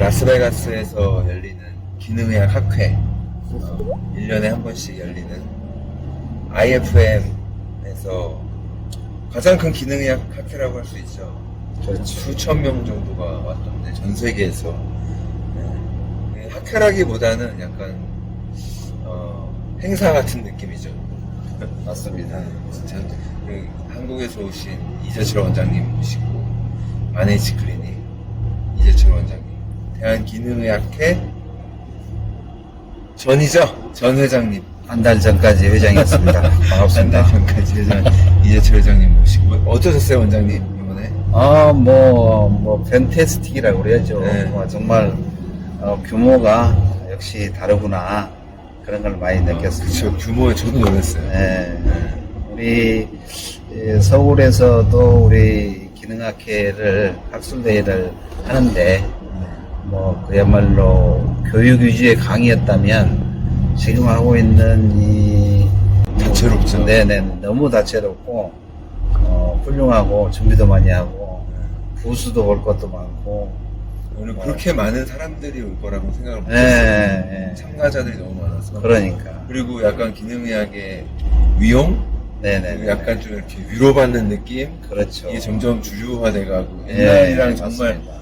라스베가스에서 열리는 기능의학 학회, 1년에 한 번씩 열리는 IFM에서 가장 큰 기능의학 학회라고 할 수 있죠. 그렇죠. 수천 명 정도가 왔던데, 전 세계에서. 네. 학회라기보다는 약간 행사 같은 느낌이죠. 맞습니다. 진짜 한국에서 오신 이재철 원장님 모시고, 만에이치 클리닉 이재철 원장님, 대한기능의학회 전 회장님, 한 달 전까지 회장이었습니다. 반갑습니다. 한 달 전까지 회장 이재철 회장님 모시고. 어떠셨어요, 원장님, 이번에? 팬테스틱이라고 그래야죠. 네. 정말, 규모가 역시 다르구나. 그런 걸 많이 느꼈습니다. 그쵸, 규모에 저도 놀랐어요. 네. 우리, 서울에서도 우리 기능학회를, 학술대회를 하는데, 그야말로 교육 위주의 강의였다면, 지금 하고 있는 다채롭죠. 네네, 너무 다채롭고, 훌륭하고, 준비도 많이 하고, 부수도 볼 것도 많고. 오늘 그렇게 많은 사람들이 올 거라고 생각을 못했어요. 네. 참가자들이 너무 많아서. 그러니까. 그리고 약간 기능의학의 위용? 네네. 약간 좀 이렇게 위로받는 느낌? 그렇죠. 이게 점점 주류화돼가고, 옛날이랑 정말, 맞습니다.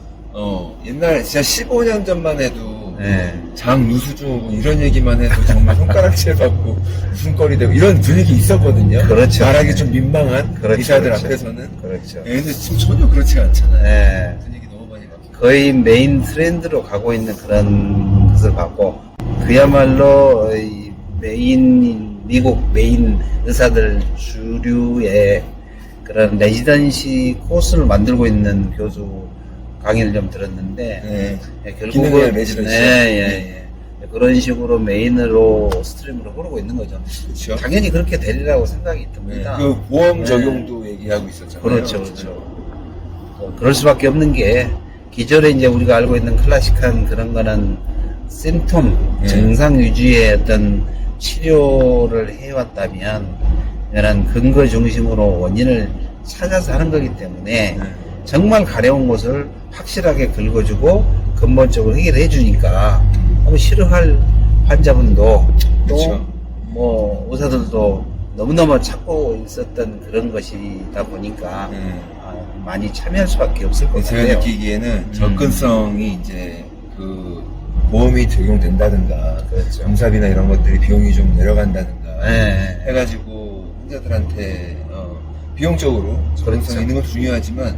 옛날 진짜 15년 전만 해도, 네. 장누수중 이런 얘기만 해도 정말 손가락질 받고 웃음거리 되고 이런 분위기 있었거든요. 그렇죠. 말하기 좀 민망한 그렇죠, 의사들 그렇죠. 앞에서는. 그렇죠. 근데 지금 전혀 그렇지가 않잖아요. 네. 분위기 너무 많이 바뀌고. 거의 메인 트렌드로 가고 있는 그런 것을 봤고, 그야말로 이 미국 메인 의사들 주류의 그런 레지던시 코스를 만들고 있는 교수 강의를 좀 들었는데, 결국은 기능의학 레지던시. 그런 식으로 메인으로 스트림으로 흐르고 있는 거죠. 그렇죠. 당연히 그렇게 되리라고 생각이 듭니다. 그 보험 적용도 얘기하고 있었잖아요. 그렇죠. 그럴 수밖에 없는 게, 기존에 이제 우리가 알고 있는 클래식한 그런 거는 심톰, 증상 위주의 어떤 치료를 해왔다면, 이거는 근거 중심으로 원인을 찾아서 하는 거기 때문에, 정말 가려운 것을 확실하게 긁어주고 근본적으로 해결해 주니까 싫어할 환자분도 그렇죠. 또 의사들도 너무너무 찾고 있었던 그런 것이다 보니까 많이 참여할 수밖에 없을 것 제가 같아요. 느끼기에는 접근성이 이제 그 보험이 적용된다든가, 그렇죠. 검사비나 이런 것들이 비용이 좀 내려간다든가 해가지고 환자들한테 비용적으로 접근성 있는 것도 중요하지만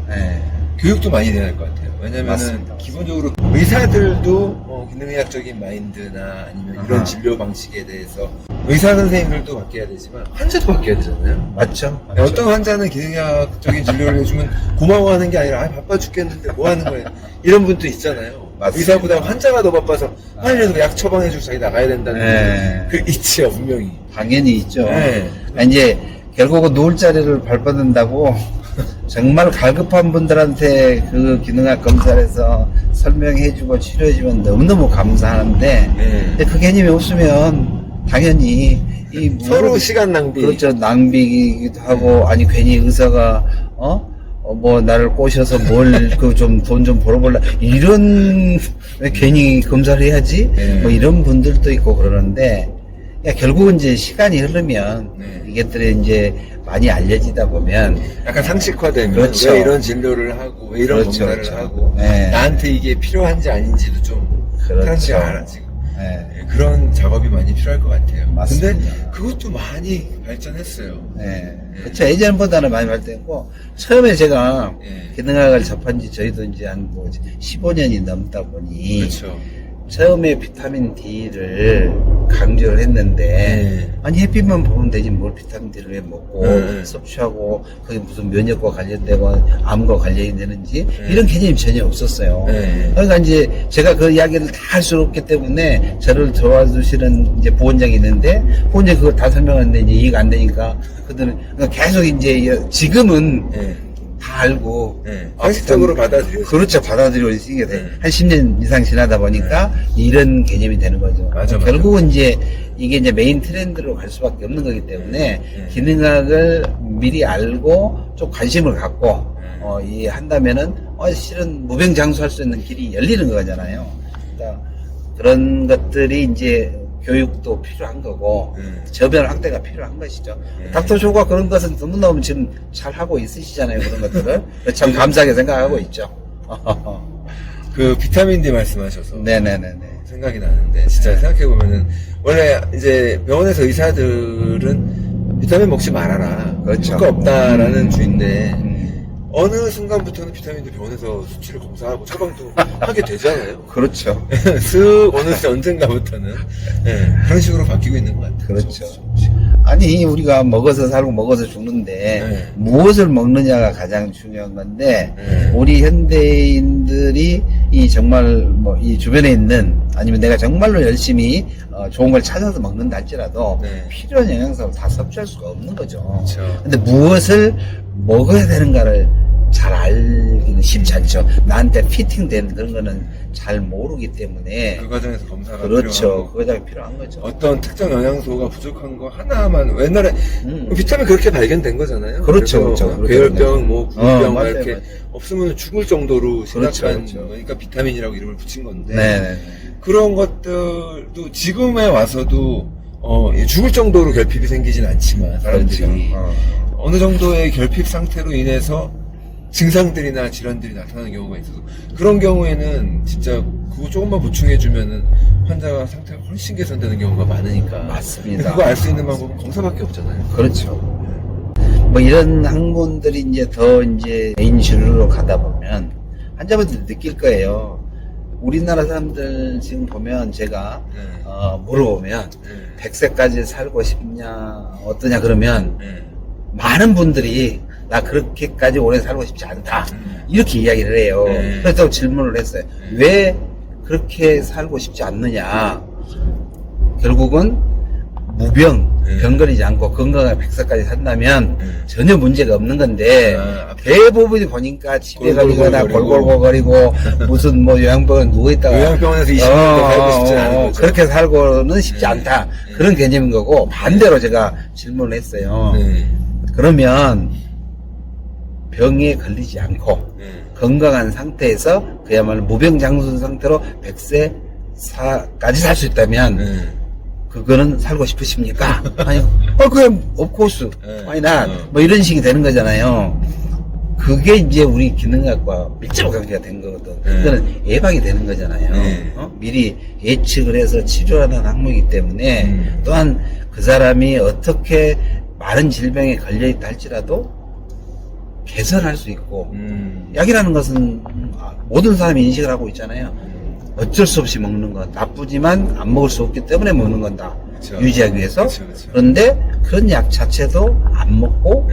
교육도 많이 돼야 될 것 같아요. 왜냐면은 맞습니다. 기본적으로 의사들도 기능의학적인 마인드나 아니면 이런 진료 방식에 대해서 의사 선생님들도 바뀌어야 되지만 환자도 바뀌어야 되잖아요. 맞죠? 어떤 환자는 기능의학적인 진료를 해주면 고마워하는 게 아니라 바빠 죽겠는데 뭐 하는 거예요. 이런 분도 있잖아요. 맞습니다. 의사보다 환자가 더 바빠서 빨리 약 처방해주고 자기 나가야 된다는 그 있지요, 분명히. 당연히 있죠. 이제 결국은 누울 자리를 밟아든다고 정말 갈급한 분들한테 그 기능학 검사를 해서 설명해주고 치료해주면 너무너무 감사하는데, 근데 그 개념이 없으면 당연히 서로 시간 낭비. 그렇죠. 낭비이기도 하고, 아니 괜히 의사가 나를 꼬셔서 좀 돈 좀 벌어볼라 이런, 왜 괜히 검사를 해야지 이런 분들도 있고 그러는데, 결국은 이제 시간이 흐르면 이것들이 이제 많이 알려지다 보면 약간 상식화되면 그렇죠. 왜 이런 진료를 하고 왜 이런 그렇죠, 검사를 그렇죠. 하고 나한테 이게 필요한지 아닌지도 좀 사람들이 알아 지금. 그런 작업이 많이 필요할 것 같아요. 맞습니다. 근데 그것도 많이 발전했어요. 그렇죠. 예전보다는 많이 발전했고, 처음에 제가 기능학을 접한 지 저희도 이제 한 15년이 넘다 보니, 그렇죠. 처음에 비타민 D를 강조를 했는데, 아니 햇빛만 보면 되지 뭘 비타민 D를 왜 먹고 섭취하고 그게 무슨 면역과 관련되고 암과 관련이 되는지 이런 개념이 전혀 없었어요. 그러니까 이제 제가 그 이야기를 다 할 수 없기 때문에 저를 도와주시는 이제 부원장이 있는데, 부원장이 그걸 다 설명하는데 이제 이해가 안 되니까 그들은 그러니까 계속 이제 지금은 다 알고. 네. 상식적으로 받아들여요. 그렇죠. 받아들여지게 돼. 네. 한 10년 이상 지나다 보니까 이런 개념이 되는 거죠. 맞아, 결국은 이제 이게 이제 메인 트렌드로 갈 수밖에 없는 거기 때문에 기능학을 미리 알고 좀 관심을 갖고 이 한다면은 실은 무병장수할 수 있는 길이 열리는 거잖아요. 그러니까 그런 것들이 이제 교육도 필요한 거고 저변 확대가 필요한 것이죠. 닥터쇼가 그런 것은 너무너무 지금 잘 하고 있으시잖아요. 그런 것들을 참 감사하게 생각하고 있죠. 그 비타민 D 말씀하셔서 네네네네. 생각이 나는데 진짜 생각해보면은 원래 이제 병원에서 의사들은 비타민 먹지 말아라, 그렇죠. 효과 없다라는 주인데 어느 순간부터는 비타민도 병원에서 수치를 검사하고 처방도 하게 되잖아요. 그렇죠. 쓱 어느 언젠가부터는 그런 식으로 바뀌고 있는 것 같아요. 그렇죠. 아니 우리가 먹어서 살고 먹어서 죽는데 무엇을 먹느냐가 가장 중요한 건데 우리 현대인들이 이 정말 뭐 이 주변에 있는 아니면 내가 정말로 열심히 좋은 걸 찾아서 먹는다 할지라도 필요한 영양소를 다 섭취할 수가 없는 거죠. 그렇죠. 근데 무엇을 먹어야 되는가를 잘 알기는 쉽지 않죠. 나한테 피팅되는 그런 거는 잘 모르기 때문에 그 과정에서 검사가 그렇죠. 필요하고 그 과정이 필요한 거죠. 어떤 특정 영양소가 부족한 거 하나만 옛날에 비타민 그렇게 발견된 거잖아요. 그렇죠, 그래서 그렇죠. 괴혈병, 뭐 구루병 맞아요, 이렇게 맞아요. 없으면 죽을 정도로 심각한 그렇죠. 거니까 비타민이라고 이름을 붙인 건데 네. 그런 것들도 지금에 와서도 죽을 정도로 결핍이 생기진 않지만 사람들이 그렇죠. 어느 정도의 결핍 상태로 인해서 증상들이나 질환들이 나타나는 경우가 있어서 그런 경우에는 진짜 그거 조금만 보충해주면은 환자가 상태가 훨씬 개선되는 경우가 많으니까. 맞습니다. 그거 알 수 있는 방법은 검사밖에 없잖아요. 그렇죠. 뭐 이런 학문들이 이제 더 이제 메인 주류로 가다 보면 환자분들 느낄 거예요. 우리나라 사람들 지금 보면 제가 물어보면 100세까지 살고 싶냐 어떠냐 그러면 많은 분들이 나 그렇게까지 오래 살고 싶지 않다 이렇게 이야기를 해요. 그래서 질문을 했어요. 왜 그렇게 살고 싶지 않느냐. 결국은 무병 병거리지 않고 건강한 100세까지 산다면 전혀 문제가 없는 건데 대부분이 보니까 집에 가거나 골골골거리고 무슨 뭐 요양병원 누워있다가 요양병원에서 20년도 살고 싶지 않은 거죠. 그렇게 살고는 싶지 않다 그런 개념인 거고 반대로 제가 질문을 했어요. 그러면 병에 걸리지 않고 건강한 상태에서 그야말로 무병장수 상태로 100세까지 살 수 있다면 그거는 살고 싶으십니까? 아니, 그냥 of why not? 뭐 이런 식이 되는 거잖아요. 그게 이제 우리 기능학과 밀접 관계가 된 거거든. 그거는 예방이 되는 거잖아요. 미리 예측을 해서 치료하는 학문이기 때문에 또한 그 사람이 어떻게 많은 질병에 걸려있다 할지라도 개선할 수 있고 약이라는 것은 모든 사람이 인식을 하고 있잖아요. 어쩔 수 없이 먹는 것 나쁘지만 안 먹을 수 없기 때문에 먹는 건다. 그쵸. 유지하기 위해서. 그쵸. 그런데 그런 약 자체도 안 먹고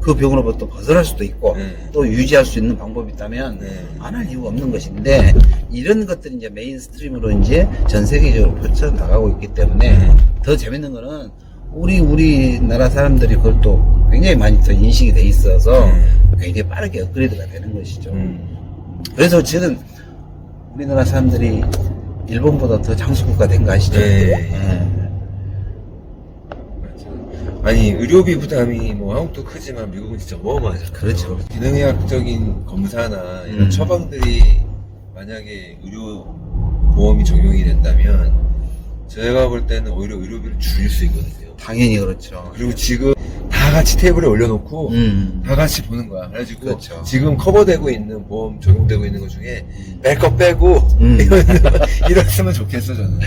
그 병으로부터 벗어날 수도 있고 또 유지할 수 있는 방법이 있다면 안 할 이유가 없는 것인데 이런 것들이 이제 메인스트림으로 이제 전 세계적으로 펼쳐나가고 있기 때문에 더 재밌는 거는 우리나라 사람들이 그걸 또 굉장히 많이 더 인식이 돼 있어서 굉장히 빠르게 업그레이드가 되는 것이죠. 그래서 저는 우리나라 사람들이 일본보다 더 장수국가 된 거 아시죠? 아니 의료비 부담이 뭐 한국도 크지만 미국은 진짜 어마어마하잖아요. 그렇죠. 기능의학적인 검사나 이런 처방들이 만약에 의료보험이 적용이 된다면 제가 볼 때는 오히려 의료비를 줄일 수 있거든요. 당연히 그렇죠. 그리고 지금 다 같이 테이블에 올려놓고 다 같이 보는 거야. 그래가지고 그렇죠. 지금 커버되고 있는 보험 적용되고 있는 것 중에 뺄 거 빼고 이랬으면 좋겠어 저는.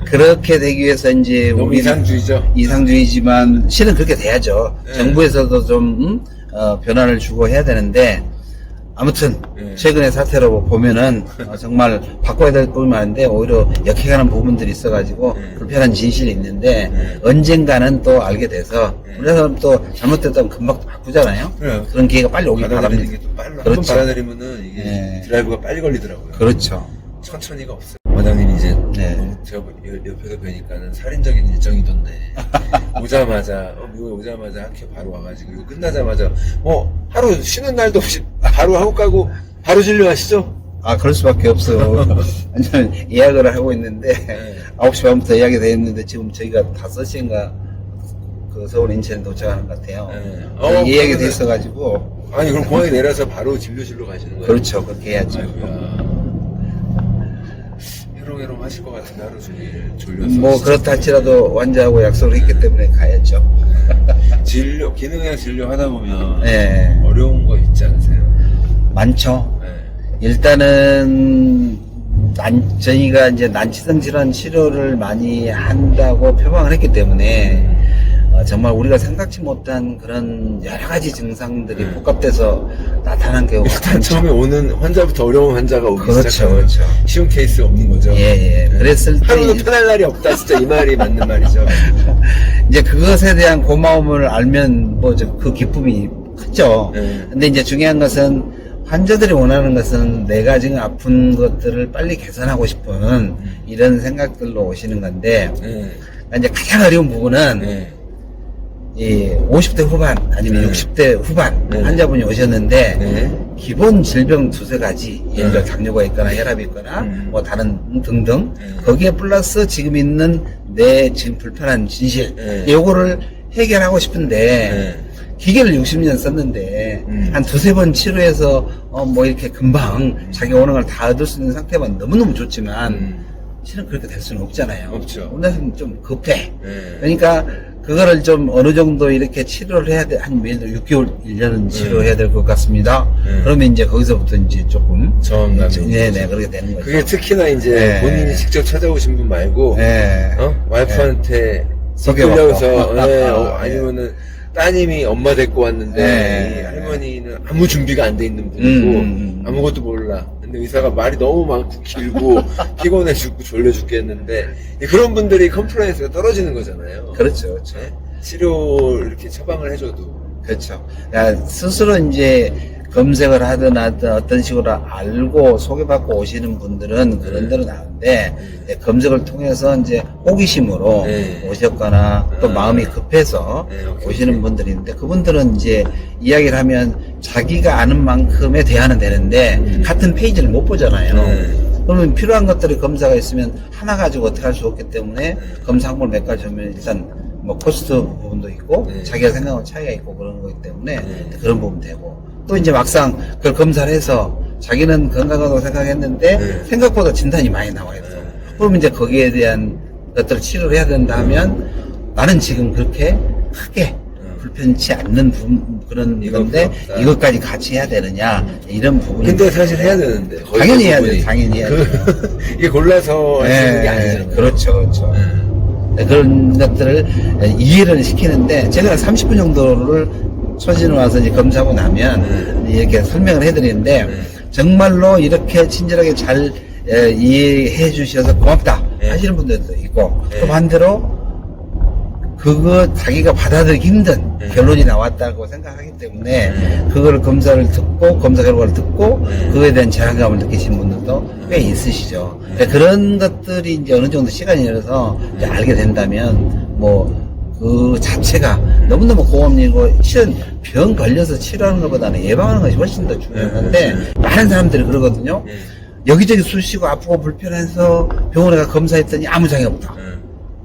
그렇게 되기 위해서 이제 너무 우리 이상주의죠. 이상주의지만 실은 그렇게 돼야죠. 정부에서도 좀 변화를 주고 해야 되는데 아무튼 최근의 사태로 보면은 정말 바꿔야 될 부분이 많은데 오히려 역행하는 부분들이 있어가지고 불편한 진실이 있는데 언젠가는 또 알게 돼서 그래서 또 잘못됐다면 금방 또 바꾸잖아요. 그래요. 그런 기회가 빨리 오길 받아들이는 바랍니다. 게 또 빨라. 그렇죠. 한번 받아들이면은 이게 드라이브가 빨리 걸리더라고요. 그렇죠. 천천히가 없어요. 원장님이 이제 네. 너무 제가 옆에서 뵈니까는 살인적인 일정이던데 오자마자 미국에 오자마자 학교 바로 와가지고 이거 끝나자마자 뭐 하루 쉬는 날도 없이 바로 한국 가고 바로 진료하시죠? 아, 그럴 수밖에 없어요. 왜냐면 예약을 하고 있는데, 네. 9시 반부터 예약이 되어 있는데, 지금 저희가 5시인가 그 서울 인천에 도착하는 것 같아요. 네. 예약이 돼 그러면은- 있어가지고. 아니 그럼 공항에 내려서 바로 진료실로 가시는 거예요? 그렇죠. 그렇게 해야죠. 아이고야. 해롱해롱 하실 것 같은데 하루 종일 졸려서 뭐, 그렇다 할지라도 환자하고 약속을 했기 때문에 가야죠. 진료 기능형 진료 하다 보면 네. 어려운 거 있지 않으세요? 많죠. 네. 일단은 저희가 이제 난치성 질환 치료를 많이 한다고 표방을 했기 때문에 정말 우리가 생각지 못한 그런 여러 가지 증상들이 복합돼서 나타난 경우가 일단 많죠. 처음에 오는 환자부터 어려운 환자가 오기 그렇죠, 시작하면 그렇죠. 쉬운 케이스 없는 거죠. 예. 그랬을 때 하루도 편할 날이 없다. 진짜 이 말이 맞는 말이죠. 이제 그것에 대한 고마움을 알면 뭐 그 기쁨이 크죠. 네. 근데 이제 중요한 것은 환자들이 원하는 것은 내가 지금 아픈 것들을 빨리 개선하고 싶은 이런 생각들로 오시는 건데 네. 이제 가장 어려운 부분은 네. 이 50대 후반 아니면 네. 60대 후반 네. 환자분이 오셨는데 네. 기본 질병 두세 가지 예를 들어 네. 당뇨가 있거나 혈압이 있거나 뭐 다른 등등 네. 거기에 플러스 지금 있는 내 지금 불편한 진실 네. 요거를 해결하고 싶은데 네. 기계를 60년 썼는데 한 두세 번 치료해서 뭐 이렇게 금방 자기 오는 걸 다 얻을 수 있는 상태만 너무너무 좋지만 실은 그렇게 될 수는 없잖아요. 없죠. 우리는 좀 급해. 네. 그러니까 그거를 좀 어느 정도 이렇게 치료를 해야 돼. 한 예를 들어 6개월, 1년은 치료해야 될 것 같습니다. 그러면 이제 거기서부터 이제 조금 저항감이 네네 그렇게 되는 거죠. 그게 특히나 이제 네. 본인이 직접 찾아오신 분 말고 네. 와이프한테 소개받고. 소개받고 네. 아니면은 따님이 엄마 데리고 왔는데 네. 이 할머니는 아무 준비가 안 돼 있는 분이고 아무것도 몰라. 근데 의사가 말이 너무 많고 길고 피곤해 죽고 졸려 죽겠는데 그런 분들이 컴플라이언스가 떨어지는 거잖아요. 그렇죠. 네? 치료 이렇게 처방을 해줘도 그렇죠. 그러니까 스스로 이제 검색을 하든 어떤 식으로 알고 소개받고 오시는 분들은 그런 대로 나오는데 이제 검색을 통해서 이제 호기심으로 네. 오셨거나 또 마음이 급해서 네, 오케이, 오시는 오케이. 분들이 있는데 그분들은 이제 이야기를 하면 자기가 아는 만큼의 대화는 되는데 같은 페이지를 못 보잖아요. 그러면 필요한 것들이 검사가 있으면 하나 가지고 어떻게 할 수 없기 때문에 검사 항목을 몇 가지 하면 일단 뭐 코스트 부분도 있고 자기가 생각하는 차이가 있고 그런 거기 때문에 그런 부분 되고 또 이제 막상 그걸 검사를 해서 자기는 건강하다고 생각했는데 생각보다 진단이 많이 나와 있어. 그러면 이제 거기에 대한 것들을 치료를 해야 된다 하면 나는 지금 그렇게 크게 불편치 않는 그런 건데 부럽다. 이것까지 같이 해야 되느냐 이런 부분이 근데 사실 해야 되는데 거의 당연히 해야 대부분이. 돼, 당연히 해야 돼. 이게 골라서 할 수 있는 게 아니잖아요. 그렇죠, 그렇죠. 네, 그런 것들을 이해를 시키는데 제가 30분 정도를 소진을 와서 이제 검사하고 나면 이렇게 설명을 해드리는데 정말로 이렇게 친절하게 잘 이해해 주셔서 고맙다 하시는 분들도 있고 또 반대로 그거 자기가 받아들이기 힘든 결론이 나왔다고 생각하기 때문에 그거를 검사를 듣고 검사 결과를 듣고 그거에 대한 제한감을 느끼시는 분들도 꽤 있으시죠. 그런 것들이 이제 어느 정도 시간이 흘러서 이제 알게 된다면 뭐 그 자체가 너무너무 고마운 일이고 실은 병 걸려서 치료하는 것보다는 예방하는 것이 훨씬 더 중요한데 많은 사람들이 그러거든요. 여기저기 쑤시고 아프고 불편해서 병원에 가 검사했더니 아무 장이 없다.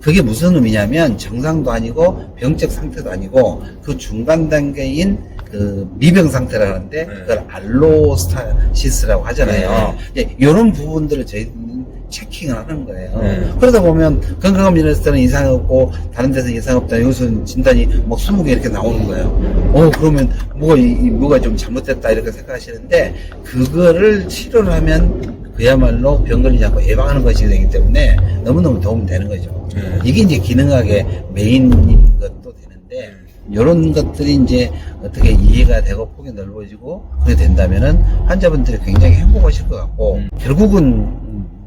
그게 무슨 의미냐면 정상도 아니고 병적 상태도 아니고 그 중간 단계인 그 미병 상태라는데 그걸 알로스타시스라고 하잖아요. 이런 부분들을 저희는 체킹을 하는 거예요. 그러다 보면 건강검진했을 때는 이상 없고 다른 데서 이상 없다. 여기서 진단이 뭐 20개 이렇게 나오는 거예요. 그러면 뭐가 좀 잘못됐다 이렇게 생각하시는데 그거를 치료를 하면 그야말로 병 걸리지 않고 예방하는 것이 되기 때문에 너무너무 도움이 되는 거죠. 이게 이제 기능학의 메인인 것도 되는데 이런 것들이 이제 어떻게 이해가 되고 폭이 넓어지고 그렇게 된다면은 환자분들이 굉장히 행복하실 것 같고 결국은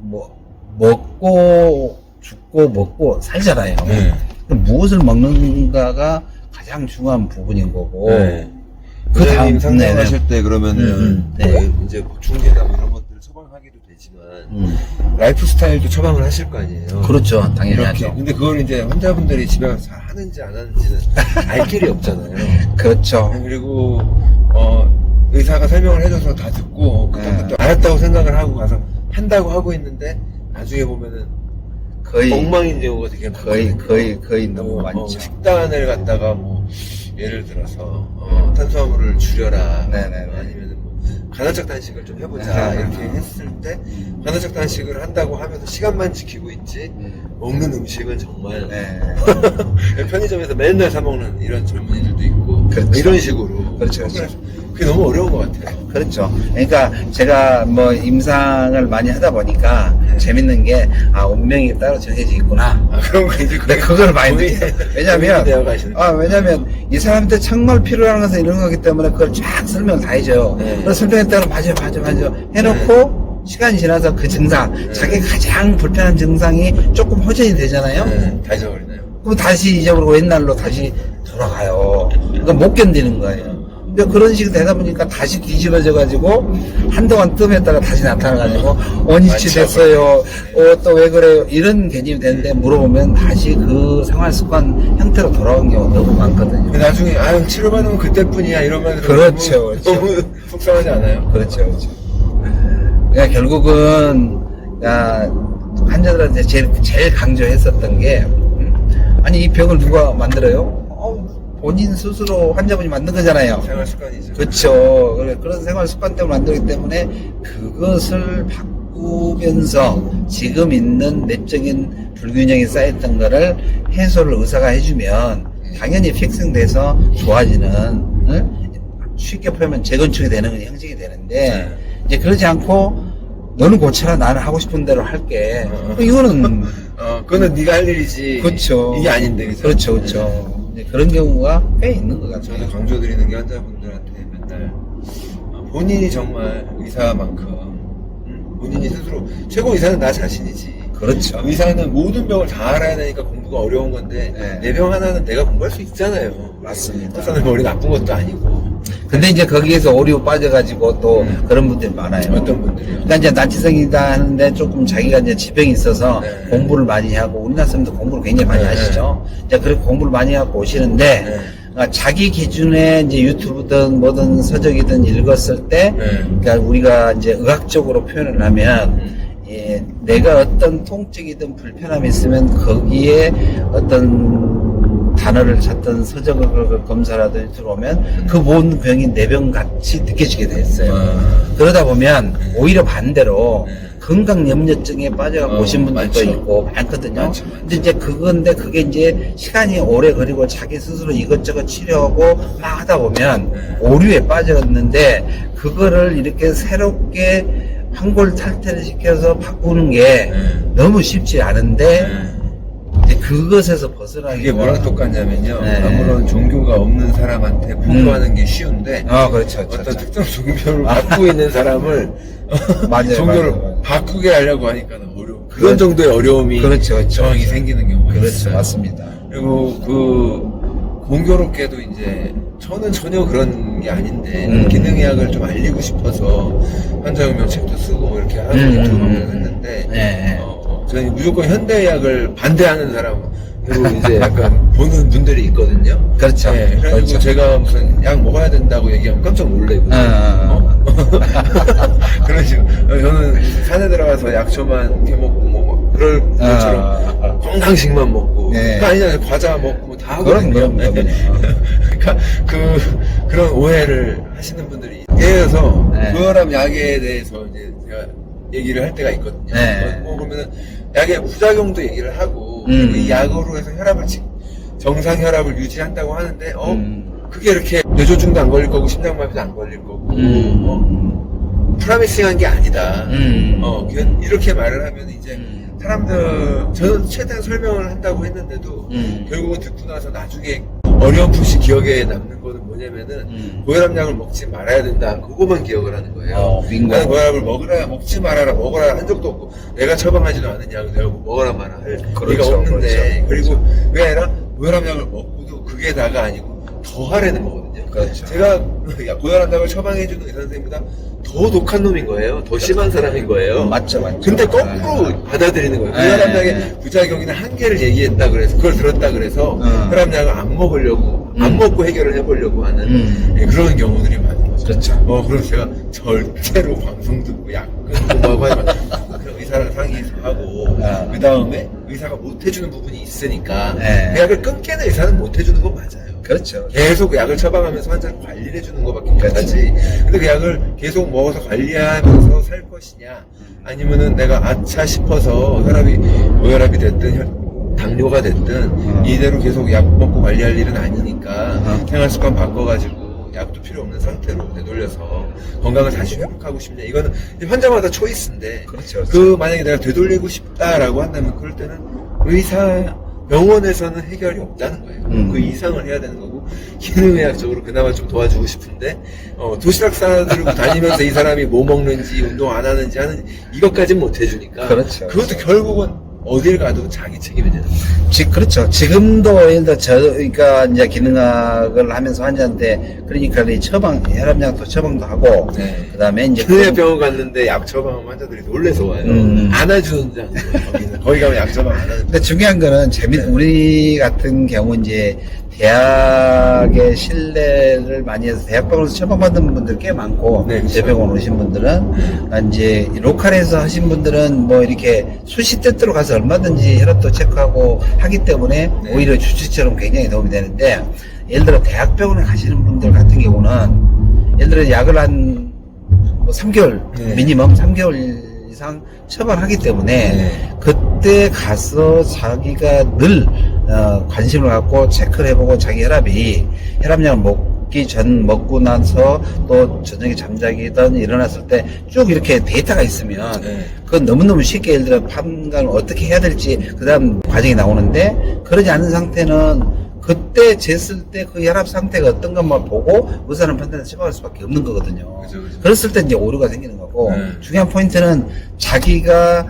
뭐 먹고 죽고 먹고 살잖아요. 무엇을 먹는가가 가장 중요한 부분인 거고 그 다음 상담하실 때 그러면은 네. 이제 뭐 중계나 이런 것들을 처방하기도 되지만 라이프 스타일도 처방을 하실 거 아니에요. 그렇죠. 당연히 이렇게. 하죠. 근데 그걸 이제 환자분들이 집에 가서 잘 하는지 안 하는지는 알 길이 없잖아요. 그렇죠. 그리고 의사가 설명을 해줘서 다 듣고 그다음부터 알았다고 생각을 하고 가서 한다고 하고 있는데 나중에 보면은 거의 엉망인 경우가 되게 많거든요. 거의 너무 많죠. 식단을 갖다가 뭐 예를 들어서 탄수화물을 줄여라, 네네네. 아니면은 뭐 간헐적 단식을 좀 해보자 이렇게 했을 때 간헐적 단식을 한다고 하면서 시간만 지키고 있지 먹는 음식은 정말 네. 편의점에서 맨날 사 먹는 이런 젊은이들도 있고 그렇죠. 이런 식으로 그렇죠. 그게 너무 어려운 것 같아요. 그렇죠. 그러니까 제가 뭐 임상을 많이 하다 보니까 재밌는 게 운명이 따로 정해져 있구나. 그런 거 이제 근데 그걸 많이 느껴요. 왜냐면 이 사람한테 정말 필요한 것은 이런 거기 때문에 그걸 쫙 설명을 다 해줘요. 그래서 설명했다가 맞아 해놓고 시간이 지나서 그 증상, 자기 가장 불편한 증상이 조금 호전이 되잖아요. 다 잊어버리나요? 그럼 다시 잊어버리고 옛날로 다시 돌아가요. 그러니까 못 견디는 거예요. 근데 그런 식으로 되다 보니까 다시 뒤집어져가지고 한동안 뜸했다가 다시 나타나가지고 원위치 됐어요. 또 왜 그래요? 이런 개념이 되는데 물어보면 다시 그 생활 습관 형태로 돌아온 경우가 너무 많거든요. 나중에 치료받으면 그때뿐이야 이런 말 그렇죠, 너무 속상하지 않아요? 그렇죠. 그러니까 결국은 환자들한테 제일 강조했었던 게 아니 이 병을 누가 만들어요? 본인 스스로 환자분이 만든 거잖아요. 생활 습관이죠. 그렇죠. 그런 생활 습관 때문에 만들기 때문에 그것을 바꾸면서 지금 있는 내적인 불균형이 쌓였던 거를 해소를 의사가 해주면 당연히 픽싱돼서 좋아지는, 쉽게 표현하면 재건축이 되는 형식이 되는데 이제 그러지 않고 너는 고쳐라, 나는 하고 싶은 대로 할게. 이거는 그거는 네가 할 일이지. 그렇죠. 이게 아닌데, 그죠? 그렇죠. 그런 경우가 꽤 있는 것 같아요. 저는 강조드리는 게 환자분들한테 맨날 본인이 정말 의사만큼 본인이 스스로 최고 의사는 나 자신이지. 그렇죠. 의사는 모든 병을 다 알아야 되니까 공부가 어려운 건데 내 병 하나는 내가 공부할 수 있잖아요. 맞습니다. 의사는 머리 나쁜 것도 아니고. 근데 이제 거기에서 오류 빠져가지고 또 그런 분들이 많아요. 어떤 분들이요? 그러니까 이제 나치성이다 하는데 조금 자기가 이제 지병이 있어서 네. 공부를 많이 하고 우리나라 사람도 공부를 굉장히 많이 하시죠. 이제 그렇게 공부를 많이 하고 오시는데 그러니까 자기 기준에 이제 유튜브든 뭐든 서적이든 읽었을 때 그러니까 우리가 이제 의학적으로 표현을 하면 내가 어떤 통증이든 불편함이 있으면 거기에 어떤 단어를 찾던 서적을 검사라든지 들어오면 그 모든 병이 내 병 같이 느껴지게 됐어요. 그러다 보면 오히려 반대로 건강염려증에 빠져 오신 분들도 많죠. 있고 많거든요. 많죠. 근데 이제 그게 이제 시간이 오래 걸리고 자기 스스로 이것저것 치료하고 막 하다 보면 오류에 빠졌는데 그거를 이렇게 새롭게 환골탈태를 시켜서 바꾸는 게 너무 쉽지 않은데 이제 그것에서 벗어나기 이게 뭐랑 똑같냐면요. 네. 아무런 종교가 없는 사람한테 공부하는 게 쉬운데 그렇죠. 어떤 특정 종교를 갖고 있는 사람을 맞아요, 종교를 맞아요. 바꾸게 하려고 하니까 어려워. 그런 정도의 어려움이 그렇죠. 정확히 생기는 경우가 그렇죠. 있어요. 맞습니다. 그리고 공교롭게도 이제 저는 전혀 그런 게 아닌데 기능의학을 좀 알리고 싶어서 환자분명 책도 쓰고 뭐 이렇게 하고 유튜브 방송을 했는데 저는 무조건 현대의학을 반대하는 사람으로 이제 약간 보는 분들이 있거든요. 그렇죠. 네, 그래가지고 그렇죠. 제가 무슨 약 먹어야 된다고 얘기하면 깜짝 놀래고 그런 식으로 저는 산에 들어가서 약초만 이렇게 먹고 뭐 그럴 것처럼 건강식만 먹고 그거 아니잖아요. 과자 먹고 뭐 다 하거든요. 그럼. 그러니까 그런 오해를 하시는 분들이 예에서 고혈압 약에 대해서 이제 제가 얘기를 할 때가 있거든요. 그러면은 약의 부작용도 얘기를 하고 그리고 이 약으로 해서 정상 혈압을 유지한다고 하는데 그게 이렇게 뇌졸중도 안 걸릴 거고 심장마비도 안 걸릴 거고 프라미싱한 게 아니다. 이렇게 말을 하면 이제 사람들 저는 최대한 설명을 한다고 했는데도 결국은 듣고 나서 나중에 어렴풋이 기억에 남는 거는 뭐냐면은 고혈압 약을 먹지 말아야 된다. 그거만 기억을 하는 거예요. 나는 고혈압을 먹지 말아라, 먹어라 한 적도 없고 내가 처방하지도 않은 약을 내가 먹어라 말아 할 리가 없는데 그리고 왜 아니라 고혈압 약을 먹고도 그게 다가 아니고 더 하라는 거거든요. 그렇죠. 제가 고혈압 약을 처방해주는 의사 선생님보다 더 독한 놈인 거예요. 더 심한 사람인 거예요. 맞죠. 근데 거꾸로 받아들이는 거예요. 네. 혈압약의 부작용이나 한계를 얘기했다 그래서 그걸 들었다 그래서 혈압약을 안 먹으려고 안 먹고 해결을 해보려고 하는 그런 경우들이 많은 거죠. 그렇죠. 그럼 제가 절대로 방송 듣고 약 끊고 하지 마. 그럼 의사랑 상의해서 하고 그 다음에 의사가 못 해주는 부분이 있으니까 네. 그 약을 끊게는 의사는 못 해주는 건 맞아요. 그렇죠. 계속 그 약을 처방하면서 환자를 관리를 해주는 것밖에 그렇죠. 못하지. 근데 그 약을 계속 먹어서 관리하면서 살 것이냐, 아니면은 내가 아차 싶어서 혈압이, 고혈압이 됐든, 당뇨가 됐든, 이대로 계속 약 먹고 관리할 일은 아니니까, 생활습관 바꿔가지고, 약도 필요 없는 상태로 되돌려서 건강을 다시 회복하고 싶냐. 이거는 환자마다 초이스인데, 그렇죠. 만약에 내가 되돌리고 싶다라고 한다면, 그럴 때는 병원에서는 해결이 없다는 거예요. 그 이상을 해야 되는 거고, 기능의학적으로 그나마 좀 도와주고 싶은데, 도시락 싸들고 다니면서 이 사람이 뭐 먹는지, 운동 안 하는지 하는, 이것까진 못 해주니까. 그렇죠. 그것도 결국은 어딜 가도 자기 책임이 되는 거예요. 그렇죠. 지금도 예를 들어 저희가 이제 기능학을 하면서 환자한테 그러니까 이 혈압약도 처방도 하고, 네. 그다음에 이제 병원 갔는데 약 처방하면 환자들이 놀래서 와요. 안아주는 줄 알고, 거기 가면 약 처방 안 하는. 근데 중요한 거는 우리 같은 경우 이제 대학의 신뢰를 많이 해서 대학병원에서 처방받은 분들 꽤 많고, 네, 그렇죠. 제 병원 오신 분들은 이제 로컬에서 하신 분들은 뭐 이렇게 수시 때때로 가서 얼마든지 혈압도 체크하고 하기 때문에 네. 오히려 주치처럼 굉장히 도움이 되는데, 예를 들어 대학병원에 가시는 분들 같은 경우는 예를 들어 약을 한 뭐 3개월 네. 미니멈 3개월 이상 처방하기 때문에 네. 그때 가서 자기가 늘 관심을 갖고 체크를 해보고 자기 혈압약을 먹고 나서 또 저녁에 잠자기든 일어났을 때 쭉 이렇게 데이터가 있으면 네. 그건 너무너무 쉽게 예를 들어 판단을 어떻게 해야 될지 그 다음 과정이 나오는데, 그러지 않은 상태는 그때 쟀을 때 그 혈압 상태가 어떤 것만 보고 의사는 판단을 처방할 수밖에 없는 거거든요. 그죠. 그랬을 때 이제 오류가 생기는 거고, 네. 중요한 포인트는 자기가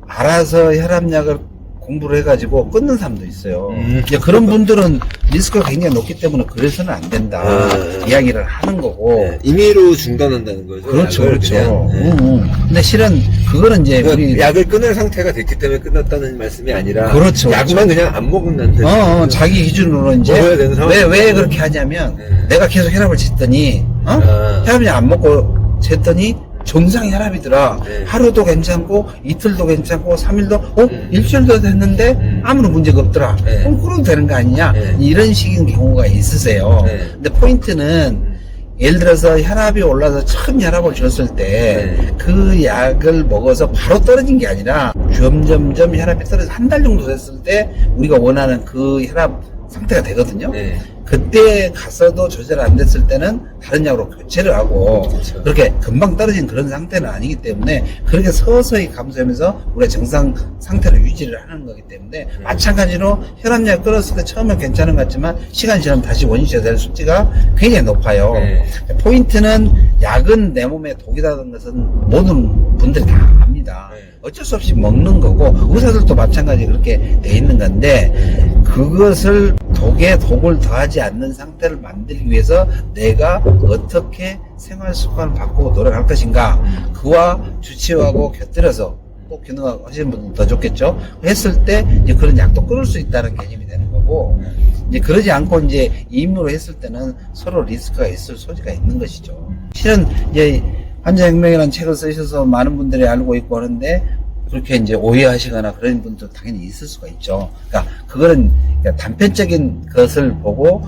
알아서 혈압약을 공부를 해가지고 끊는 사람도 있어요. 이제 그런 분들은 리스크가 굉장히 높기 때문에 그래서는 안 된다 이야기를 하는 거고. 네. 임의로 중단한다는 거죠. 그렇죠, 약을 그렇죠. 그냥. 근데 실은 그거는 이제 우리 약을 끊을 상태가 됐기 때문에 끝났다는 말씀이 아니라, 그렇죠, 약만 그냥 안 먹는다는 자기 기준으로 이제 먹어야 되는 상황이 왜 그렇게 하냐면, 네. 내가 계속 혈압을 쟀더니 혈압약 안 먹고 쟀더니 정상 혈압이더라. 네. 하루도 괜찮고 이틀도 괜찮고 3일도 일주일도 됐는데 아무런 문제가 없더라. 네. 그럼 그러면 되는 거 아니냐? 네. 이런 식인 경우가 있으세요. 네. 근데 포인트는 예를 들어서 혈압이 올라서 처음 혈압을 줬을 때 그 약을 먹어서 바로 떨어진 게 아니라 점점점 혈압이 떨어져서 한 달 정도 됐을 때 우리가 원하는 그 혈압 상태가 되거든요. 네. 그때 가서도 조절 안 됐을 때는 다른 약으로 교체를 하고, 그렇죠. 그렇게 금방 떨어진 그런 상태는 아니기 때문에 그렇게 서서히 감소하면서 우리가 정상 상태를 유지를 하는 거기 때문에 마찬가지로 혈압약 끊었을 때 처음엔 괜찮은 것 같지만 시간이 지나면 다시 원위치가 될 수치가 굉장히 높아요. 네. 포인트는 약은 내 몸에 독이라는 것은 모든 분들이 다 압니다. 네. 어쩔 수 없이 먹는 거고 의사들도 마찬가지 그렇게 돼 있는 건데, 그것을 독에 독을 더하지 않는 상태를 만들기 위해서 내가 어떻게 생활 습관을 바꾸고 노력할 것인가, 그와 주치의하고 곁들여서 꼭 기능학 하시는 분들은 더 좋겠죠. 했을 때 이제 그런 약도 끊을 수 있다는 개념이 되는 거고, 이제 그러지 않고 이제 임무로 했을 때는 서로 리스크가 있을 소지가 있는 것이죠. 실은 이제 환자혁명이라는 책을 쓰셔서 많은 분들이 알고 있고 하는데, 그렇게 이제 오해하시거나 그런 분도 당연히 있을 수가 있죠. 그러니까 그거는 단편적인 것을 보고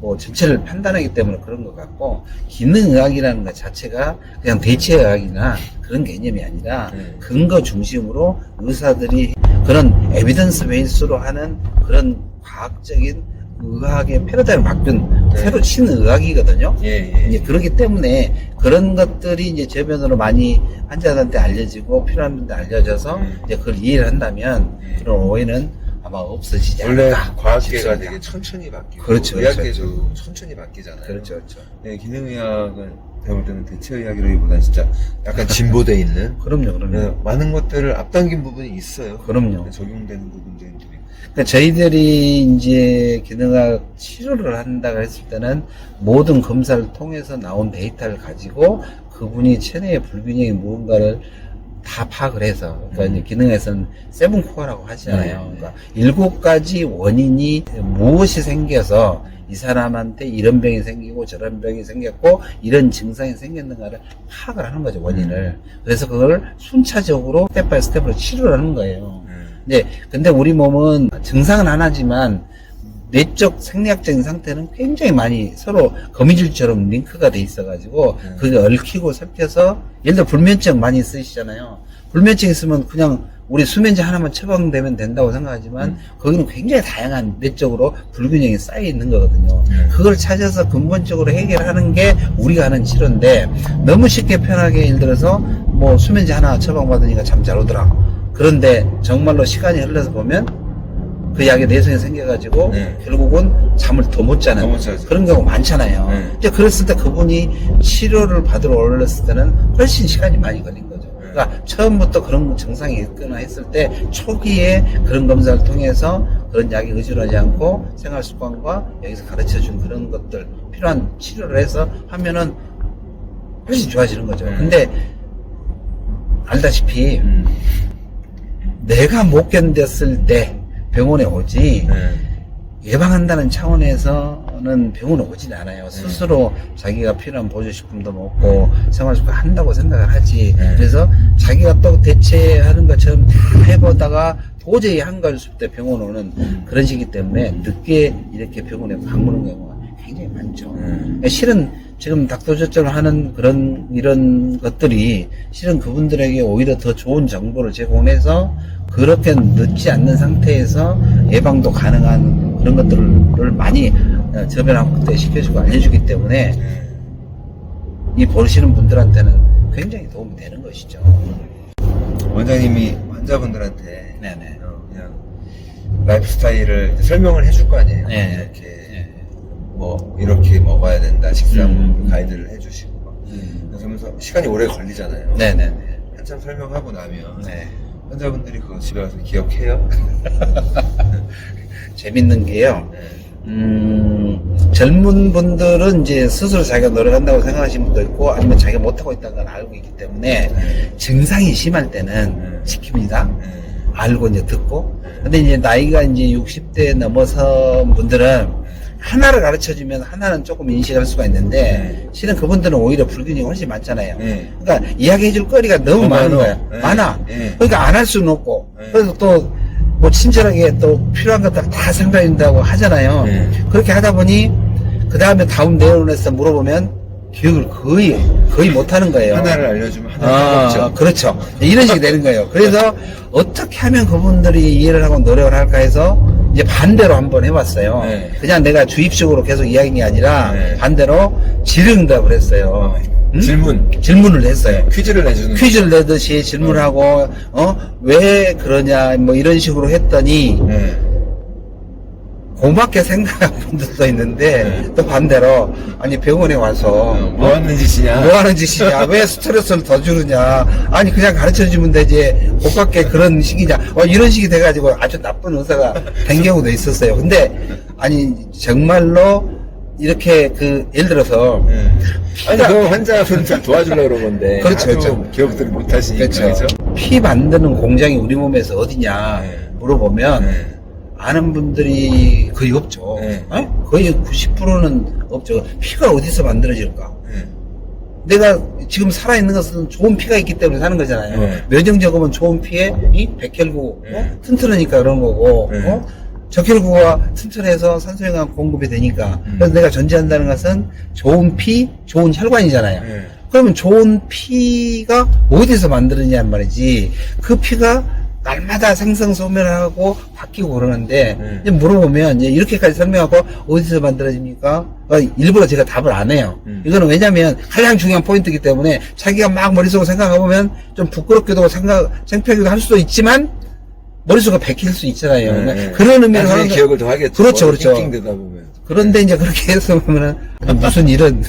뭐 전체를 판단하기 때문에 그런 것 같고, 기능의학이라는 것 자체가 그냥 대체의학이나 그런 개념이 아니라 근거 중심으로 의사들이 그런 에비던스 베이스로 하는 그런 과학적인 의학의 패러다임을 바꾼 새로 신의학이거든요. 이제 그렇기 때문에 그런 것들이 이제 저변으로 많이 환자들한테 알려지고 필요한 분들 알려져서 이제 그걸 이해를 한다면 그런 오해는 아마 없어지지 않을까. 원래 과학계가 싶습니다. 되게 천천히 바뀌고, 그렇죠, 의학계도 그렇죠. 천천히 바뀌잖아요. 그렇죠, 그렇죠. 네, 기능의학은 제가 볼 때는 대체의학이라기보다는 진짜 약간 진보돼 있는 그럼요. 많은 것들을 앞당긴 부분이 있어요. 그럼요. 적용되는 부분들이 있고. 그러니까 저희들이 이제 기능학 치료를 한다고 했을 때는 모든 검사를 통해서 나온 데이터를 가지고 그분이 체내의 불균형이 무언가를 다 파악을 해서, 그러니까 이제 기능에서는 세븐코어라고 하잖아요. 그러니까 7가지 원인이 무엇이 생겨서 이 사람한테 이런 병이 생기고 저런 병이 생겼고 이런 증상이 생겼는가를 파악을 하는 거죠, 원인을. 그래서 그걸 순차적으로 스텝 바이 스텝으로 치료를 하는 거예요. 근데 우리 몸은 증상은 하나지만 내적 생리학적인 상태는 굉장히 많이 서로 거미줄처럼 링크가 돼 있어가지고 그게 얽히고 섞여서, 예를 들어 불면증 많이 쓰시잖아요. 불면증 있으면 그냥 우리 수면제 하나만 처방되면 된다고 생각하지만 거기는 굉장히 다양한 내적으로 불균형이 쌓여 있는 거거든요. 그걸 찾아서 근본적으로 해결하는 게 우리가 하는 치료인데, 너무 쉽게 편하게 예를 들어서 뭐 수면제 하나 처방받으니까 잠 잘 오더라. 그런데 정말로 시간이 흘러서 보면 그 약에 내성이 생겨가지고 결국은 잠을 더 못 자는 그런 경우 많잖아요. 이제 그랬을 때 그분이 치료를 받으러 올랐을 때는 훨씬 시간이 많이 걸린 거죠. 그러니까 처음부터 그런 증상이 있거나 했을 때 초기에 그런 검사를 통해서 그런 약에 의존하지 않고 생활 습관과 여기서 가르쳐준 그런 것들 필요한 치료를 해서 하면은 훨씬 좋아지는 거죠. 근데 알다시피 내가 못 견뎠을 때 병원에 오지 예방한다는 차원에서는 병원에 오진 않아요. 스스로 자기가 필요한 보조식품도 먹고 생활습관 한다고 생각을 하지. 그래서 자기가 또 대체하는 것처럼 다 해보다가 도저히 한가할 수 없을 때 병원 오는 그런 시기 때문에 늦게 이렇게 병원에 방문하는 경우가 굉장히 많죠. 실은 지금 닥터조처럼 하는 이런 것들이 실은 그분들에게 오히려 더 좋은 정보를 제공해서 그렇게 늦지 않는 상태에서 예방도 가능한 그런 것들을 많이 저변 확대 시켜주고 알려주기 때문에 이 보시는 분들한테는 굉장히 도움이 되는 것이죠. 원장님이 환자분들한테 그냥 라이프 스타일을 설명을 해줄 거 아니에요. 이렇게 뭐 이렇게 먹어야 된다, 식사하고 가이드를 해주시고 막. 그러면서 시간이 오래 걸리잖아요. 한참 설명하고 나면 환자분들이 그거 집에 가서 기억해요? 재밌는 게요. 젊은 분들은 이제 스스로 자기가 노력한다고 생각하시는 분도 있고, 아니면 자기가 못하고 있다는 걸 알고 있기 때문에 증상이 심할 때는 지킵니다. 알고 이제 듣고. 근데 이제 나이가 이제 60대 넘어선 분들은 하나를 가르쳐주면 하나는 조금 인식할 수가 있는데 실은 그분들은 오히려 불균형이 훨씬 많잖아요. 그러니까 이야기해줄 거리가 너무 많은 거예요. 많아. 그러니까 안 할 수는 없고. 그래서 또 뭐 친절하게 또 필요한 것들 다 상담해준다고 하잖아요. 그렇게 하다 보니 그 다음에 다음 내용에서 물어보면 기억을 거의 못하는 거예요. 하나를 알려주면 하나를 없죠. 그렇죠. 이런 식이 되는 거예요. 그래서 어떻게 하면 그분들이 이해를 하고 노력을 할까 해서 이제 반대로 한번 해봤어요. 그냥 내가 주입식으로 계속 이야기한 게 아니라 반대로 질의응답을 했어요. 질문을 했어요. 퀴즈를 내주는. 퀴즈를 내듯이 질문하고, 왜 그러냐, 뭐 이런 식으로 했더니, 고맙게 생각한 분들도 있는데, 또 반대로, 아니, 병원에 와서, 뭐 하는 짓이냐? 뭐 하는 짓이냐? 왜 스트레스를 더 주느냐? 아니, 그냥 가르쳐 주면 되지. 고맙게 그런 식이냐? 이런 식이 돼가지고 아주 나쁜 의사가 된 경우도 있었어요. 근데, 아니, 정말로, 이렇게 예를 들어서, 아니, 그 환자분들 도와주려고 그런 건데. 그렇죠. 기억들을 못 하시니까. 그렇죠. 피 만드는 공장이 우리 몸에서 어디냐 물어보면 아는 분들이 거의 없죠. 거의 90%는 없죠. 피가 어디서 만들어질까? 내가 지금 살아있는 것은 좋은 피가 있기 때문에 사는 거잖아요. 면역 적으면 좋은 피에 이 백혈구 튼튼하니까 그런 거고 적혈구가 튼튼해서 산소영양 공급이 되니까. 그래서 내가 존재한다는 것은 좋은 피, 좋은 혈관이잖아요. 그러면 좋은 피가 어디서 만들어지냐는 말이지. 그 피가 날마다 생성소멸하고 바뀌고 그러는데 이제 물어보면 이제 이렇게까지 설명하고 어디서 만들어집니까? 일부러 제가 답을 안 해요. 이거는 왜냐면 가장 중요한 포인트이기 때문에 자기가 막 머릿속으로 생각해보면 좀 부끄럽기도 창피하기도 할 수도 있지만 머릿속에 베낄 수 있잖아요. 그런 의미로 하는 기억을 더 하겠죠. 그렇죠. 띵띵대다 보면. 그런데 이제 그렇게 해서 보면은 무슨 이런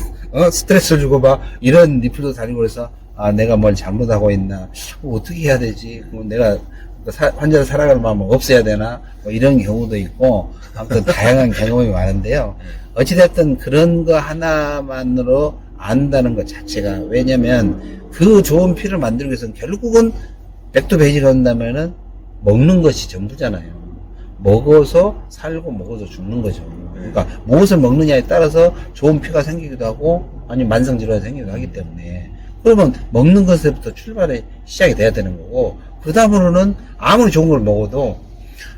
스트레스를 주고 막 이런 리플도 다니고 그래서 아 내가 뭘 잘못하고 있나 어떻게 해야 되지 그럼 내가 환자를 살아가는 마음을 없애야 되나 뭐 이런 경우도 있고 아무튼 다양한 경험이 많은데요 어찌됐든 그런 거 하나만으로 안다는 것 자체가 왜냐면 그 좋은 피를 만들기 위해서는 결국은 백두배지가 온다면은 먹는 것이 전부잖아요 먹어서 살고 먹어서 죽는 거죠 그러니까 무엇을 먹느냐에 따라서 좋은 피가 생기기도 하고 아니면 만성질환이 생기기도 하기 때문에 그러면 먹는 것에부터 출발이 시작이 돼야 되는 거고 그 다음으로는 아무리 좋은 걸 먹어도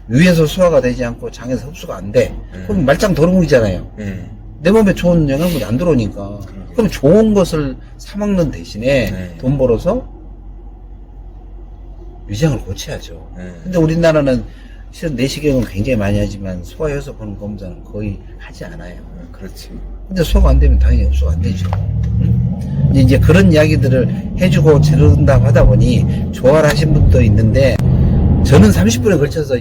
위에서 소화가 되지 않고 장에서 흡수가 안 돼. 그럼 말짱 도루묵이잖아요. 내 몸에 좋은 영양분이 안 들어오니까. 그럼 좋은 것을 사먹는 대신에 돈 벌어서 위장을 고쳐야죠. 근데 우리나라는 실은 내시경은 굉장히 많이 하지만 소화효소 보는 검사는 거의 하지 않아요. 그렇지. 근데 소화가 안 되면 당연히 흡수가 안 되죠. 이제 그런 이야기들을 해주고 저런다고 하다 보니 좋아를 하신 분도 있는데 저는 30분에 걸쳐서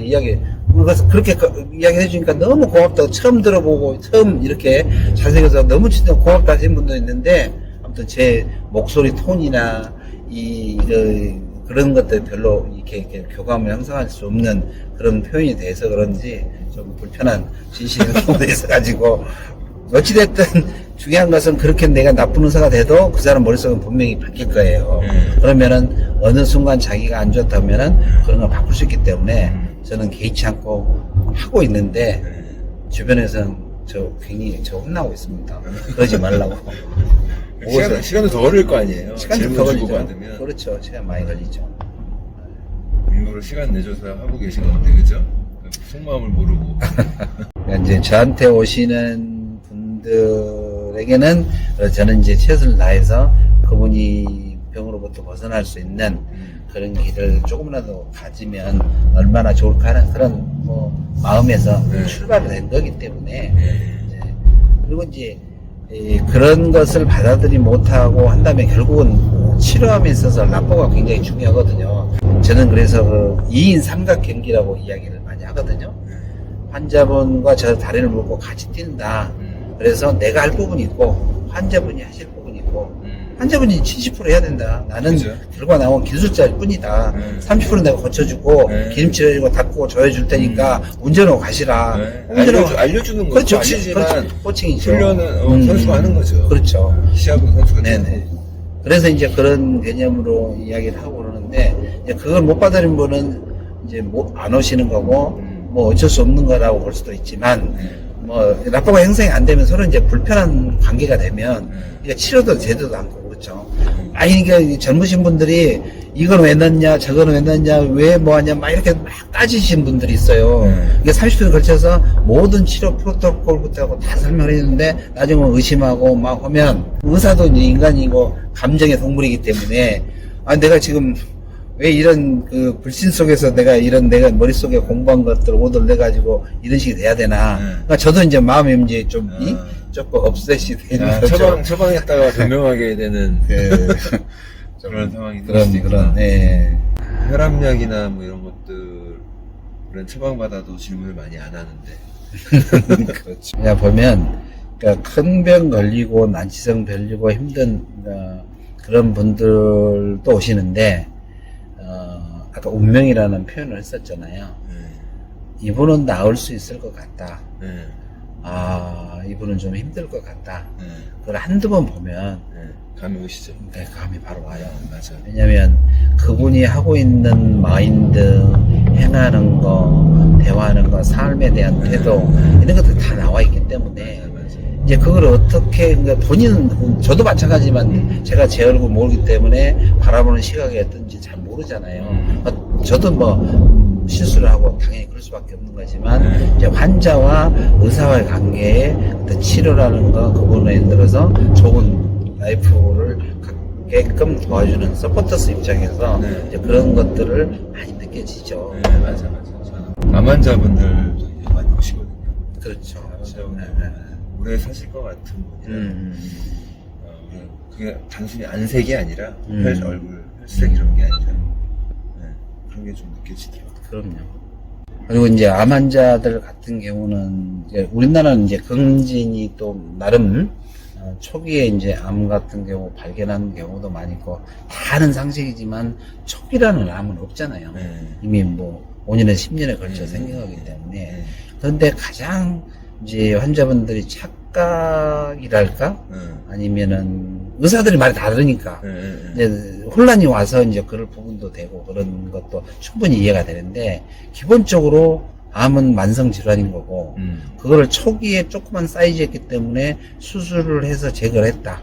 그렇게 이야기 해주니까 너무 고맙다고 처음 들어보고 처음 이렇게 자세해서 너무 진짜 고맙다 하신 분도 있는데 아무튼 제 목소리 톤이나 그런 것들 별로 이렇게 교감을 형성할 수 없는 그런 표현이 돼서 그런지 좀 불편한 진실인 경우도 있어가지고 어찌됐든 중요한 것은 그렇게 내가 나쁜 의사가 돼도 그 사람 머릿속은 분명히 바뀔 거예요. 그러면은 어느 순간 자기가 안 좋다면은 그런 걸 바꿀 수 있기 때문에 저는 개의치 않고 하고 있는데 주변에서는 괜히 혼나고 있습니다. 그러지 말라고. 시간도 더 걸릴 거 아니에요. 시간이 더 질문 걸리죠. 주고받으면. 그렇죠. 시간 많이 걸리죠. 일부러 시간 내줘서 하고 계신 건데, 그죠? 속마음을 모르고. 이제 저한테 오시는 분들에게는 저는 이제 최선을 다해서 그분이 병으로부터 벗어날 수 있는 그런 길을 조금이라도 가지면 얼마나 좋을까 하는 그런 마음에서 출발을 된 거기 때문에 그리고 이제 그런 것을 받아들이지 못하고 한다면 결국은 치료함에 있어서 라포가 굉장히 중요하거든요. 저는 그래서 2인 삼각경기라고 이야기를 많이 하거든요. 환자분과 저 다리를 묶고 같이 뛴다. 그래서 내가 할 부분이 있고 환자분이 하실 부분이 있고 환자분이 70% 해야 된다. 나는 그죠? 결과 나온 기술자일 뿐이다. 30% 내가 고쳐주고 기름칠 해주고 닦고 조여줄 테니까 운전하고 가시라. 알려주는 거 그렇죠. 코치지만 코칭이죠. 훈련은 선수가 하는 거죠. 그렇죠. 시합은 선수가 네네. 그래서 이제 그런 개념으로 이야기를 하고 그러는데 이제 그걸 못 받아들인 분은 이제 안 오시는 거고 뭐 어쩔 수 없는 거라고 볼 수도 있지만 라포가 형성이 안 되면 서로 이제 불편한 관계가 되면 이게 치료도 되지도 않고 그렇죠. 아니 이게 젊으신 분들이 이건 왜 넣냐 저건 왜 넣냐 왜 뭐하냐 막 이렇게 막 따지신 분들이 있어요. 이게 30분 걸쳐서 모든 치료 프로토콜부터 하고 다 설명을 했는데 나중에 의심하고 막 하면 의사도 이제 인간이고 감정의 동물이기 때문에 내가 지금 왜 이런 불신 속에서 내가 머릿속에 공부한 것들 오돌 내가지고 이런 식이 돼야 되나. 그러니까 저도 이제 마음이 이제 조금 업셋이 되는 거죠. 처방했다가 변명하게 되는 그런 상황이 될 수도 있구나. 혈압약이나 뭐 이런 것들은 처방받아도 질문을 많이 안 하는데. 그렇죠. 그냥 보면, 그러니까 큰 병 걸리고 난치성 걸리고 힘든 그런 분들도 오시는데, 아까 운명이라는 표현을 했었잖아요. 이분은 나을 수 있을 것 같다. 이분은 좀 힘들 것 같다. 그걸 한두 번 보면 감이 오시죠. 네, 감이 바로 와요. 맞아. 왜냐면 그분이 하고 있는 마인드, 행하는 거, 대화하는 거, 삶에 대한 태도 이런 것들 다 나와 있기 때문에 이제 그걸 어떻게 본인은 저도 마찬가지지만 제가 제 얼굴 모르기 때문에 바라보는 시각이 어떤지 잘 모르잖아요. 저도 실수를 하고 당연히 그럴 수밖에 없는 거지만 이제 환자와 의사와의 관계에 어떤 치료라는 거 그분에 들어서 좋은 라이프를 갖게끔 도와주는 서포터스 입장에서 이제 그런 것들을 많이 느껴지죠. 맞아. 암 환자분들도 이제 많이 오시거든요. 그렇죠. 오래 사실 것 같은 분이라 그게 단순히 안색이 아니라 얼굴 혈색 이런 게 아니라 그런 게 좀 느껴지더라고요. 그럼요. 그리고 이제 암 환자들 같은 경우는 이제 우리나라는 이제 검진이 또 나름 초기에 이제 암 같은 경우 발견하는 경우도 많이 있고, 다는 상식이지만 초기라는 암은 없잖아요. 이미 뭐 5년에서 10년에 걸쳐 생긴 거기 때문에. 그런데 가장 이제 환자분들이 착각이랄까? 아니면은 의사들이 말이 다르니까 이제 혼란이 와서 이제 그럴 부분도 되고 그런 것도 충분히 이해가 되는데, 기본적으로 암은 만성 질환인 거고 그거를 초기에 조그만 사이즈였기 때문에 수술을 해서 제거를 했다.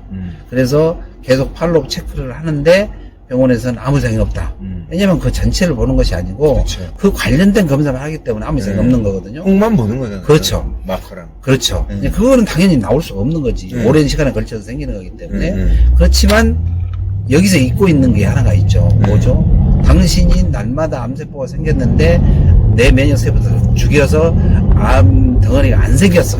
그래서 계속 팔로우 체크를 하는데 병원에서는 아무 이상이 없다. 왜냐면 그 전체를 보는 것이 아니고 그렇죠. 그 관련된 검사를 하기 때문에 아무 이상이 없는 거거든요. 콩만 보는 거잖아요. 그렇죠. 마커랑. 그렇죠. 그거는 당연히 나올 수가 없는 거지. 오랜 시간에 걸쳐서 생기는 거기 때문에. 그렇지만 여기서 잊고 있는 게 하나가 있죠. 뭐죠? 당신이 날마다 암세포가 생겼는데 내 면역세포들을 죽여서 암 덩어리가 안 생겼어.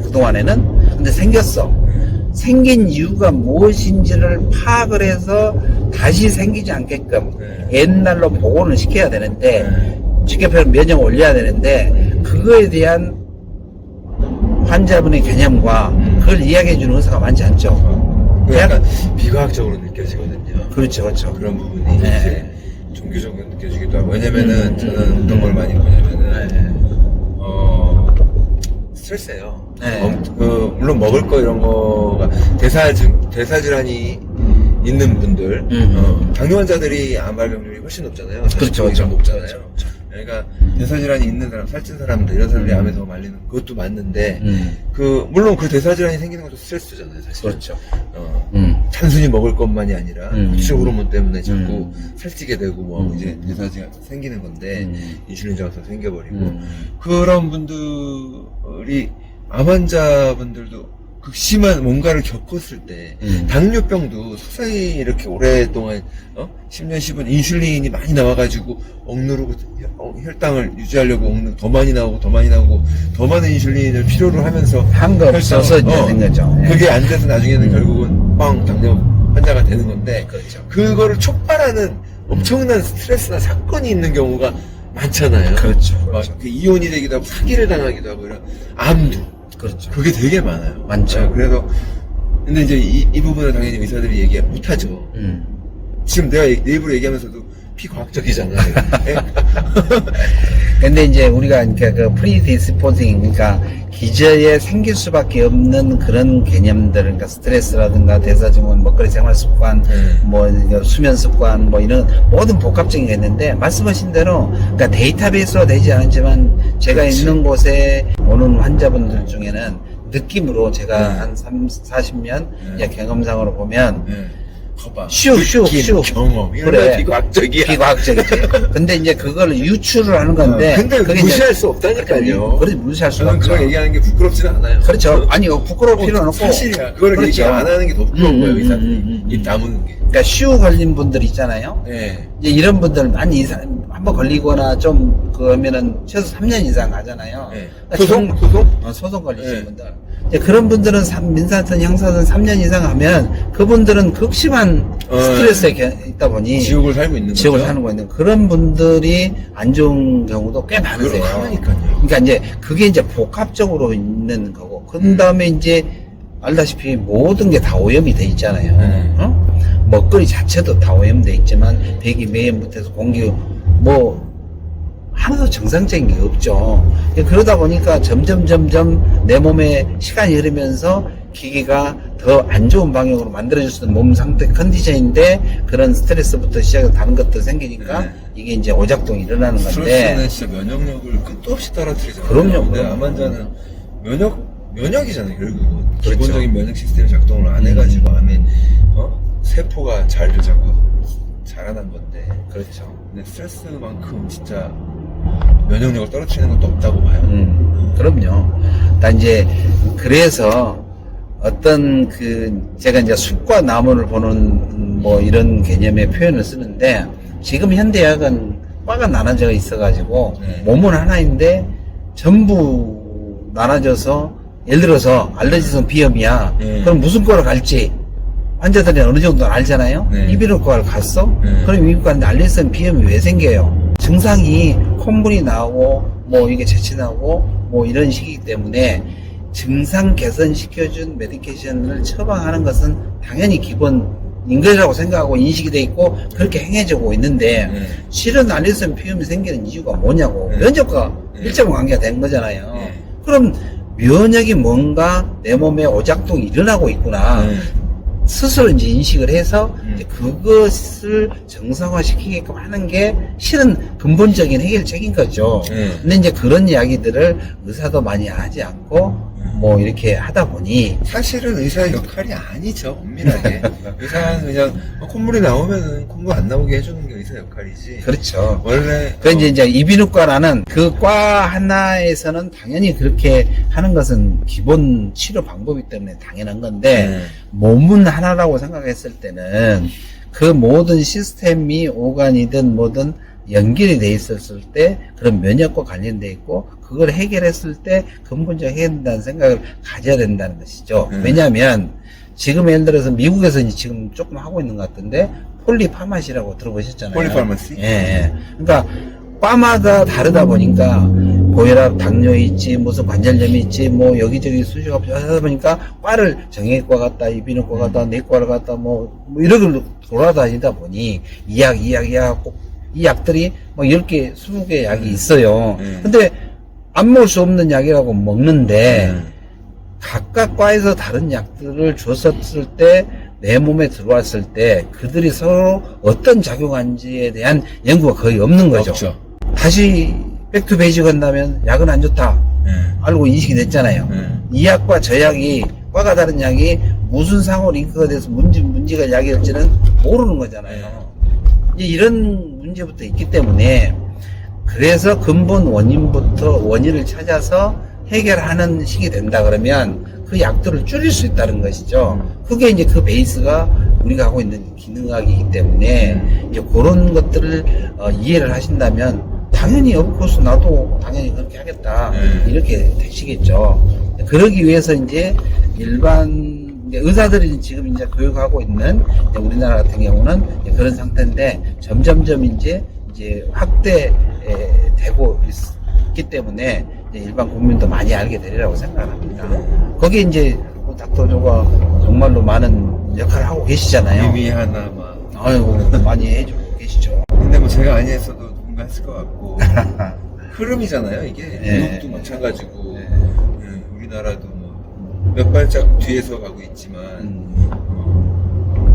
그동안에는. 근데 생겼어. 생긴 이유가 무엇인지를 파악을 해서 다시 생기지 않게끔 옛날로 복원을 시켜야 되는데, 쉽게 표현 면역을 올려야 되는데, 그거에 대한 환자분의 개념과 그걸 이야기해주는 의사가 많지 않죠. 약간 비과학적으로 느껴지거든요. 그렇죠, 그렇죠. 그런 부분이 이제 종교적으로 느껴지기도 하고. 왜냐면은 저는 어떤 걸 많이 보냐면은 스트레스예요. 물론 먹을 거 이런 거가 대사질환이 있는 분들, 당뇨 환자들이 암 발병률이 훨씬 높잖아요. 그렇죠, 그렇죠. 높잖아요. 그렇죠. 그러니까 대사질환이 있는 사람, 살찐 사람들, 이런 사람들이 암에 더 말리는 그것도 맞는데, 물론 그 대사질환이 생기는 것도 스트레스잖아요, 사실. 그렇죠. 단순히 먹을 것만이 아니라 수축 호르몬 때문에 자꾸 살찌게 되고 뭐 이제 대사질환 생기는 건데 인슐린 저하가 생겨버리고 그런 분들이 암 환자분들도 극심한 뭔가를 겪었을 때 당뇨병도 서서히 이렇게 오랫동안 10년 15년 인슐린이 많이 나와가지고 억누르고 혈당을 유지하려고 더 많이 나오고 더 많은 인슐린을 필요로 하면서 한 거 없어서 이제 생겼죠. 그게 안 돼서 나중에는 결국은 당뇨 환자가 되는 건데, 그렇죠. 그거를 촉발하는 엄청난 스트레스나 사건이 있는 경우가 많잖아요. 그렇죠. 막 그 이혼이 되기도 하고 사기를 당하기도 하고 이런 암도 그렇죠. 그게 되게 많아요. 많죠. 네, 그래서 근데 이제 이 부분은 당연히 의사들이 얘기 못하죠. 지금 내가 내 입으로 얘기하면서도 비과학적이잖아요. 근데 이제 우리가 그 프리디스포징, 그러니까 기저에 생길 수밖에 없는 그런 개념들, 그러니까 스트레스라든가 대사증후군, 먹거리 생활 습관, 뭐 수면 습관, 뭐 이런 모든 복합적인 게 있는데, 말씀하신 대로 그러니까 데이터베이스로 되지 않았지만 제가 그렇지. 있는 곳에 오는 환자분들 중에는 느낌으로 제가 한 40년 경험상으로 보면 거봐. 슉 경험. 이런 그래. 거 비과학적이야. 비과학적이지. 근데 이제 그걸 유추를 하는 건데. 근데 그게 무시할 이제 수 없다니까요. 그렇지, 무시할 수가 저는 없죠. 그런 얘기하는 게 부끄럽지는 않아요. 그렇죠. 아니, 부끄러울 필요는 없고. 사실이야. 그걸 그렇죠. 얘기 안 하는 게 더 부끄러운 거예요, 의사들이. 입 다무는 게. 그러니까 슈 걸린 분들 있잖아요. 네. 이제 이런 분들 많이 한번 걸리거나 좀 그러면은 최소 3년 이상 가잖아요. 네. 그러니까 소송? 소송 걸리신 네. 분들. 이제 그런 분들은 민사든 형사든 3년 이상 하면 그분들은 극심한 스트레스에 있다 보니 지옥을 살고 있는 지옥을 거죠. 사는 거 있는 그런 분들이 안 좋은 경우도 꽤 많으세요. 그러니까요. 그러니까 이제 그게 이제 복합적으로 있는 거고, 그 다음에 이제 알다시피 모든 게 다 오염이 돼 있잖아요. 먹거리 자체도 다 오염돼 있지만 배기 매연부터 해서 공기 뭐 하나도 정상적인 게 없죠. 그러다 보니까 점점 내 몸에 시간이 흐르면서 기계가 더 안 좋은 방향으로 만들어줄 수 있는 몸 상태 컨디션인데, 그런 스트레스부터 시작해서 다른 것들 생기니까 이게 이제 오작동이 일어나는 건데. 스트레스는 진짜 면역력을 끝도 없이 떨어뜨리잖아요. 그럼요. 근데 암 환자는 면역이잖아요, 결국은. 그렇죠. 기본적인 면역 시스템이 작동을 안 해가지고 암에 세포가 잘 자꾸 자라난 건데. 그렇죠. 근데 스트레스만큼 진짜 면역력을 떨어뜨리는 것도 없다고 봐요. 그럼요. 나 이제 그래서 어떤 제가 이제 숲과 나무를 보는 뭐 이런 개념의 표현을 쓰는데, 지금 현대의학은 과가 나눠져 있어가지고 몸은 하나인데 전부 나눠져서, 예를 들어서 알레르기성 비염이야. 그럼 무슨 과를 갈지 환자들이 어느 정도 알잖아요. 이비인후과를 갔어? 그럼 이비인후과 갔는데 알레르기성 비염이 왜 생겨요? 증상이 콧물이 나오고 뭐 이게 재치 나고 뭐 이런 식이기 때문에 증상 개선시켜준 메디케이션을 처방하는 것은 당연히 기본인 거라고 생각하고 인식이 돼 있고 그렇게 행해지고 있는데 실은 알레르기성 피염이 생기는 이유가 뭐냐고 면역과 밀접 관계가 된 거잖아요. 그럼 면역이 뭔가 내 몸에 오작동이 일어나고 있구나 스스로 이제 인식을 해서 이제 그것을 정상화시키게끔 하는 게 실은 근본적인 해결책인 거죠. 근데 이제 그런 이야기들을 의사도 많이 하지 않고 뭐 이렇게 하다 보니 사실은 의사의 역할이 아니죠. 엄밀하게 의사는 그냥 콧물이 나오면은 콧물 안 나오게 해주는 게 의사 역할이지. 그렇죠. 원래 그 이제 이비인후과라는 그 과 하나에서는 당연히 그렇게 하는 것은 기본 치료 방법이기 때문에 당연한 건데 몸은 하나라고 생각했을 때는 그 모든 시스템이 오간이든 뭐든 연결이 돼 있었을 때 그런 면역과 관련돼 있고 그걸 해결했을 때 근본적으로 해야 된다는 생각을 가져야 된다는 것이죠. 왜냐하면 지금 예를 들어서 미국에서 이제 지금 조금 하고 있는 것 같은데 폴리파마시라고 들어보셨잖아요. 폴리파마시? 예. 그러니까 과마다 다르다 보니까 고혈압, 당뇨 있지, 무슨 관절염이 있지, 뭐 여기저기 수시가 하다 보니까 과를 정형외과 갔다, 이비인후과 갔다, 내과를 갔다, 뭐 이렇게 돌아다니다 보니 이 약들이 뭐 10개, 20개 약이 있어요. 근데 안 먹을 수 없는 약이라고 먹는데 각각 과에서 다른 약들을 줬었을 때 내 몸에 들어왔을 때 그들이 서로 어떤 작용한지에 대한 연구가 거의 없는 거죠. 없죠. 다시 백투 베이직 한다면 약은 안 좋다. 알고 인식이 됐잖아요. 이 약과 저 약이 과가 다른 약이 무슨 상호 링크가 돼서 문제가 약이었지는 모르는 거잖아요. 이제 이런 문제부터 있기 때문에 그래서 근본 원인을 찾아서 해결하는 식이 된다 그러면 그 약들을 줄일 수 있다는 것이죠. 그게 이제 그 베이스가 우리가 하고 있는 기능학이기 때문에 이제 그런 것들을 이해를 하신다면 당연히 업코스 나도 당연히 그렇게 하겠다 이렇게 되시겠죠. 그러기 위해서 이제 일반 이제 의사들이 지금 이제 교육하고 있는 이제 우리나라 같은 경우는 이제 그런 상태인데 점점점 이제 확대되고 있기 때문에 이제 일반 국민도 많이 알게 되리라고 생각합니다. 거기에 이제 닥터조가 정말로 많은 역할을 하고 계시잖아요. 이미 하나 막. 아이고 많이 해주고 계시죠. 근데 뭐 제가 많이 했어도 누군가 했을 것 같고 흐름이잖아요 이게. 미국도 마찬가지고 우리나라도 뭐 몇 발짝 뒤에서 가고 있지만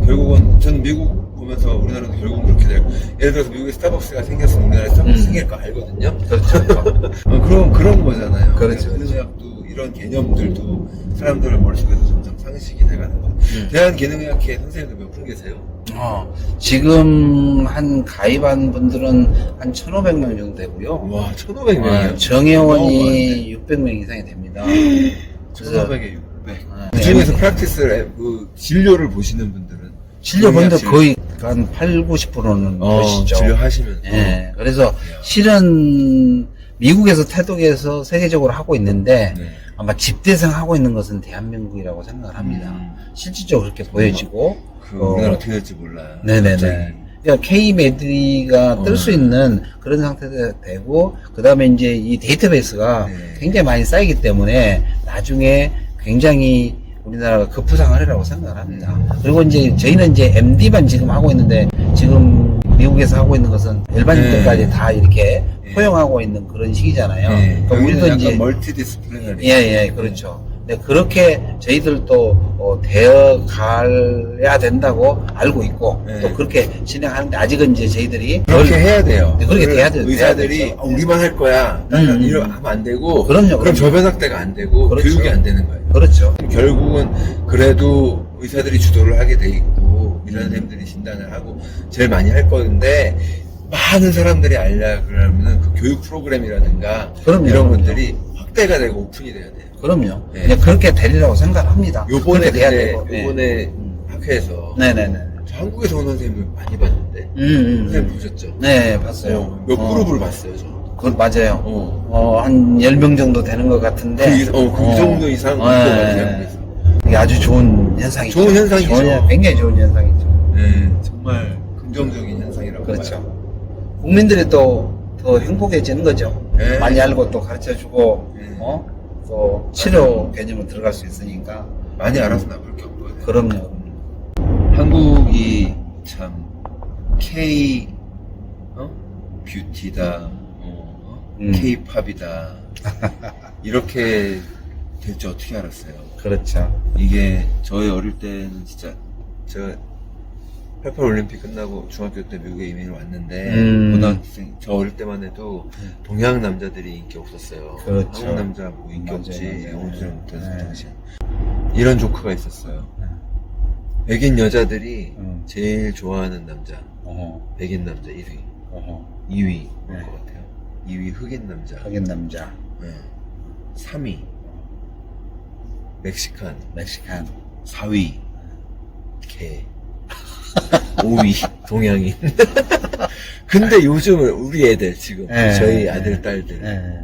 결국은 저는 미국 보면서 우리나라도 결국은 그렇게 되고 예를 들어서 미국에 스타벅스가 생겼으면 우리나라에 스타벅스 생길 거 알거든요. 그렇죠. 그런 거잖아요. 그렇죠. 기능의학도 이런 개념들도 사람들 머릿속에서 점점 상식이 돼가는 거. 대한기능의학회 선생님들 몇 분 계세요? 지금 한 가입한 분들은 한 1,500명 정도 되고요. 와, 1,500명이요? 정회원이 600명 이상이 됩니다. 1,500에 600. 그 중에서 프랙티스를, 진료를 보시는 분들은? 진료분들 거의 한 80, 90%는 보시죠. 진료하시면. 네. 그래서 실은 미국에서 태독에서 세계적으로 하고 있는데 아마 집대성 하고 있는 것은 대한민국이라고 생각을 합니다. 실질적으로 그렇게 보여지고. 우리나라 어떻게 될지 몰라요. 네네네. 그러니까 K-메디가 뜰 수 있는 그런 상태가 되고, 그 다음에 이제 이 데이터베이스가 굉장히 많이 쌓이기 때문에 나중에 굉장히 우리나라가 급부상하리라고 생각을 합니다. 그리고 이제 저희는 이제 MD만 지금 하고 있는데, 지금 미국에서 하고 있는 것은 일반인들까지 다 이렇게 포용하고 있는 그런 시기잖아요. 그러니까 우리도 이제 멀티 디스플레이너리. 예, 그렇죠. 네, 그렇게 저희들도 되어 가야 된다고 알고 있고 또 그렇게 진행하는데 아직은 이제 저희들이 그렇게 해야 돼요. 네, 그렇게 돼야 돼요. 의사들이 우리만 할 거야. 이러면 하면 안 되고. 그럼 저변학대가 안 되고 교육이 안 되는 거예요. 그렇죠. 결국은 그래도 의사들이 주도를 하게 돼 있고 의사 선생님들이 진단을 하고 제일 많이 할 건데 많은 사람들이 알려 그러면은 그 교육 프로그램이라든가 이런 것들이 확대가 되고 오픈이 돼야 돼요. 그럼요. 그렇게 되리라고 생각합니다. 요번에 학회에서 네네네. 저 한국에서 온 선생님을 많이 봤는데 선생님 보셨죠? 네, 봤어요. 몇 그룹을 봤어요, 저. 맞아요. 한 10명 정도 되는 것 같은데 그 정도 이상 이게 아주 좋은 현상이죠. 좋은 현상이죠. 굉장히 좋은 현상이죠. 정말 긍정적인 현상이라고 그렇죠. 봐요. 국민들이 또 더 행복해지는 거죠. 네. 많이 알고 또 가르쳐주고 또 치료 개념으로 들어갈 수 있으니까. 많이 알아서 나쁠 게 없거든요. 그럼요. 한국이 참 K 뷰티다, K-팝이다 이렇게 될 줄 어떻게 알았어요? 그렇죠. 이게 저희 어릴 때는 진짜 제가 88 올림픽 끝나고 중학교 때 미국에 이민을 왔는데 고등학생 저 어릴 때만 해도 동양 남자들이 인기 없었어요. 그렇죠. 한국 남자 뭐 인기 맞아요, 없지. 맞아요. 영어도 잘 못해서 네. 당시 이런 조크가 있었어요. 백인 여자들이 제일 좋아하는 남자 어허. 백인 남자 1위, 어허. 2위 것 네. 같아요. 2위 흑인 남자, 흑인 남자. 3위 멕시칸, 4위 개, 5위 동양인. 근데 요즘은 우리 애들 지금 네. 저희 아들 딸들 네.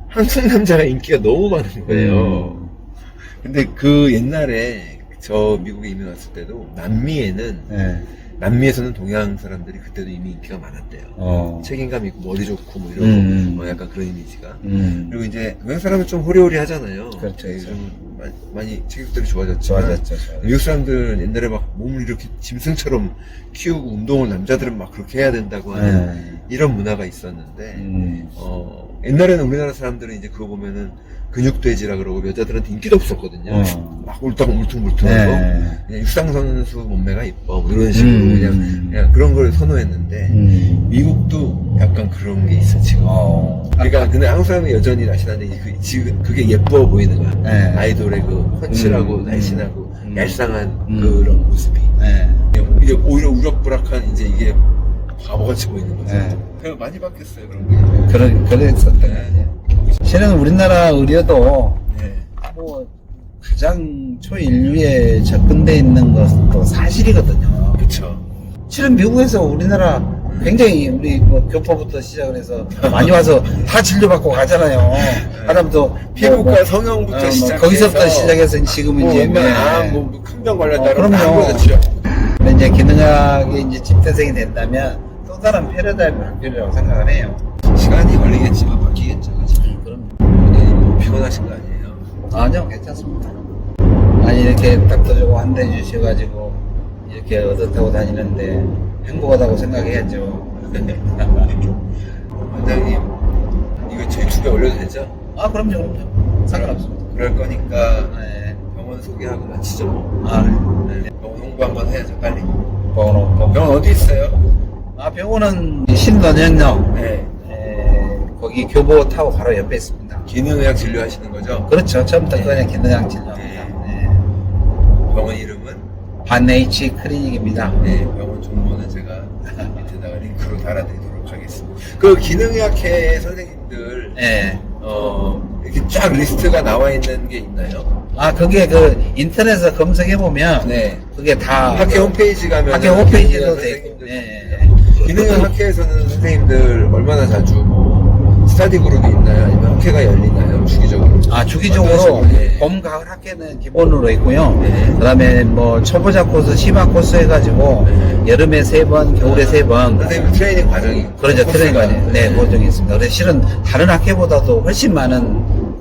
한국 남자가 인기가 너무 많은 거예요. 근데 그 옛날에 저 미국에 이민 왔을 때도 남미에는 네. 남미에서는 동양 사람들이 그때도 이미 인기가 많았대요. 책임감 있고 머리 좋고 뭐 이런 약간 그런 이미지가. 음. 그리고 이제 외국 사람은 좀 호리호리 하잖아요. 그렇죠, 그렇죠. 좀 많이 체격들이 좋아졌지만 좋아졌죠. 미국 사람들은 옛날에 막 몸을 이렇게 짐승처럼 키우고 운동을 남자들은 막 그렇게 해야 된다고 하는 이런 문화가 있었는데 옛날에는 우리나라 사람들은 이제 그거 보면은 근육돼지라 그러고 여자들한테 인기도 없었거든요. 막 울퉁불퉁하고 그냥 육상 선수 몸매가 이뻐 뭐 이런 식으로 그냥 그런 걸 선호했는데 미국도 약간 그런 게 있어 지금. 그러니까 근데 한국 사람이 여전히 날씬한데 지금 그게 예뻐 보이는 거야. 아이돌의 그 훤칠하고 날씬하고 얄쌍한 그런 모습이. 이게 오히려 우락부락한 이제 이게 바보같이 보이는 거죠. 그래서 많이 바뀌었어요 그런 게. 그랬었던 것 같아요. 실은 우리나라 의료도 네. 뭐 가장 초인류에 접근돼 있는 것도 사실이거든요. 그렇죠. 실은 미국에서 우리나라 굉장히 우리 뭐 교포부터 시작을 해서 많이 와서 다 진료받고 가잖아요. 사람도 피부과 성형부터 시작해서 거기서부터 시작해서 지금은 이제 큰 병 걸렸다 그럼요. 그렇죠. 근데 이제 기능학이 이제 집대생이 된다면 또 다른 패러다임을 바뀌려고 생각을 해요. 시간이 걸리겠지만 바뀌겠죠. 그렇죠? 그럼 뭐 피곤하신 거 아니에요? 아니요, 괜찮습니다. 아니 이렇게 닥터주고 한 대 주셔가지고 이렇게 얻어타고 다니는데 행복하다고 생각해야죠. 원장님 이거 제 유튜브에 올려도 되죠? 아 그럼요. 상관없습니다. 그럴 거니까 네. 병원 소개하고 마치죠. 네. 병원 홍보 한번 해야죠 빨리. 병원 어디 있어요? 병원은 신논현역 네. 거기 교보 타고 바로 옆에 있습니다. 기능의학 진료하시는 거죠? 그렇죠. 처음부터 그냥 기능학 진료합니다. 네. 병원 이름은? 반H 클리닉입니다. 네, 병원 정보는 제가 밑에다가 링크로 달아드리도록 하겠습니다. 그 기능의학회 선생님들 이렇게 쫙 리스트가 나와 있는 게 있나요? 그게 그 인터넷에서 검색해 보면 네. 그게 다 학회 홈페이지 가면 학회 홈페이지도 돼 있고. 기능의학회에서는 선생님들 얼마나 자주 스타디 그룹이 있나요? 아니면 학회가 열리나요? 주기적으로? 주기적으로 네. 봄, 가을 학회는 기본으로 있고요. 네. 그 다음에 뭐 초보자 코스, 심화 코스 해가지고 여름에 3번, 겨울에 3번. 선생님 트레이닝 과정이 그러죠. 트레이닝 과정. 네, 과정이 있습니다. 그래서 실은 다른 학회보다도 훨씬 많은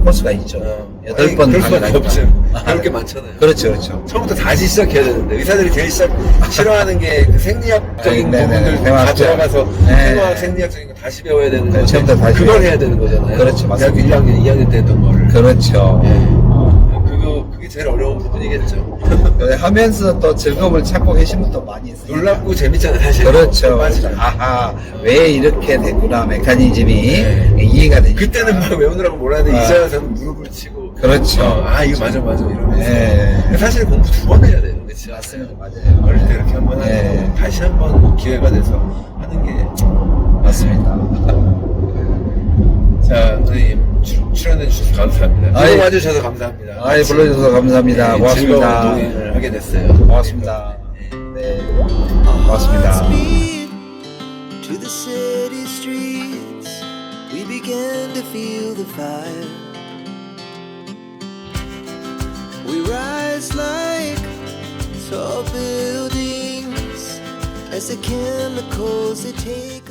코스가 있죠. 8번 그럴 수밖에 강의가 없죠. 그럴 게 많잖아요. 그렇죠. 처음부터 다시 시작해야 되는데 의사들이 제일 싫어하는 게 그 생리학적인 부분들 다 생화학적. 들어가서 생화학 생리학적인 거 다시 배워야 되는 건데 처음부터 다시 그걸 해야 되는 거잖아요. 그렇죠. 대학교 맞습니다. 2학년 때 했던 거를. 그렇죠. 그게 제일 어려운 부분이겠죠. 하면서 또 즐거움을 찾고 계신 분도 많이 있어요. 놀랍고 재밌잖아요, 사실. 그렇죠. 맞아요. 아하, 왜 이렇게 됐구나, 메커니즘이 이해가 되니까. 그때는 막 외우느라고 몰랐는데 이제 와서는 무릎을 치고. 그렇죠. 이거 맞아, 이러면서. 네. 사실 공부 2번 해야 되는데, 진짜. 맞습니다. 맞아요. 어릴 때 이렇게 한번 하고, 다시 한번 기회가 돼서 하는 게. 맞습니다. 자, 선생님, 출연해주셔서 감사합니다. 아이, 와주셔서 감사합니다. 불러주셔서 감사합니다. 즐거운 고맙습니다. 동행을 하게 됐어요. 고맙습니다. 네. 고맙습니다. To the city streets, we began to feel the fire. We rise like tall buildings as the chemicals they take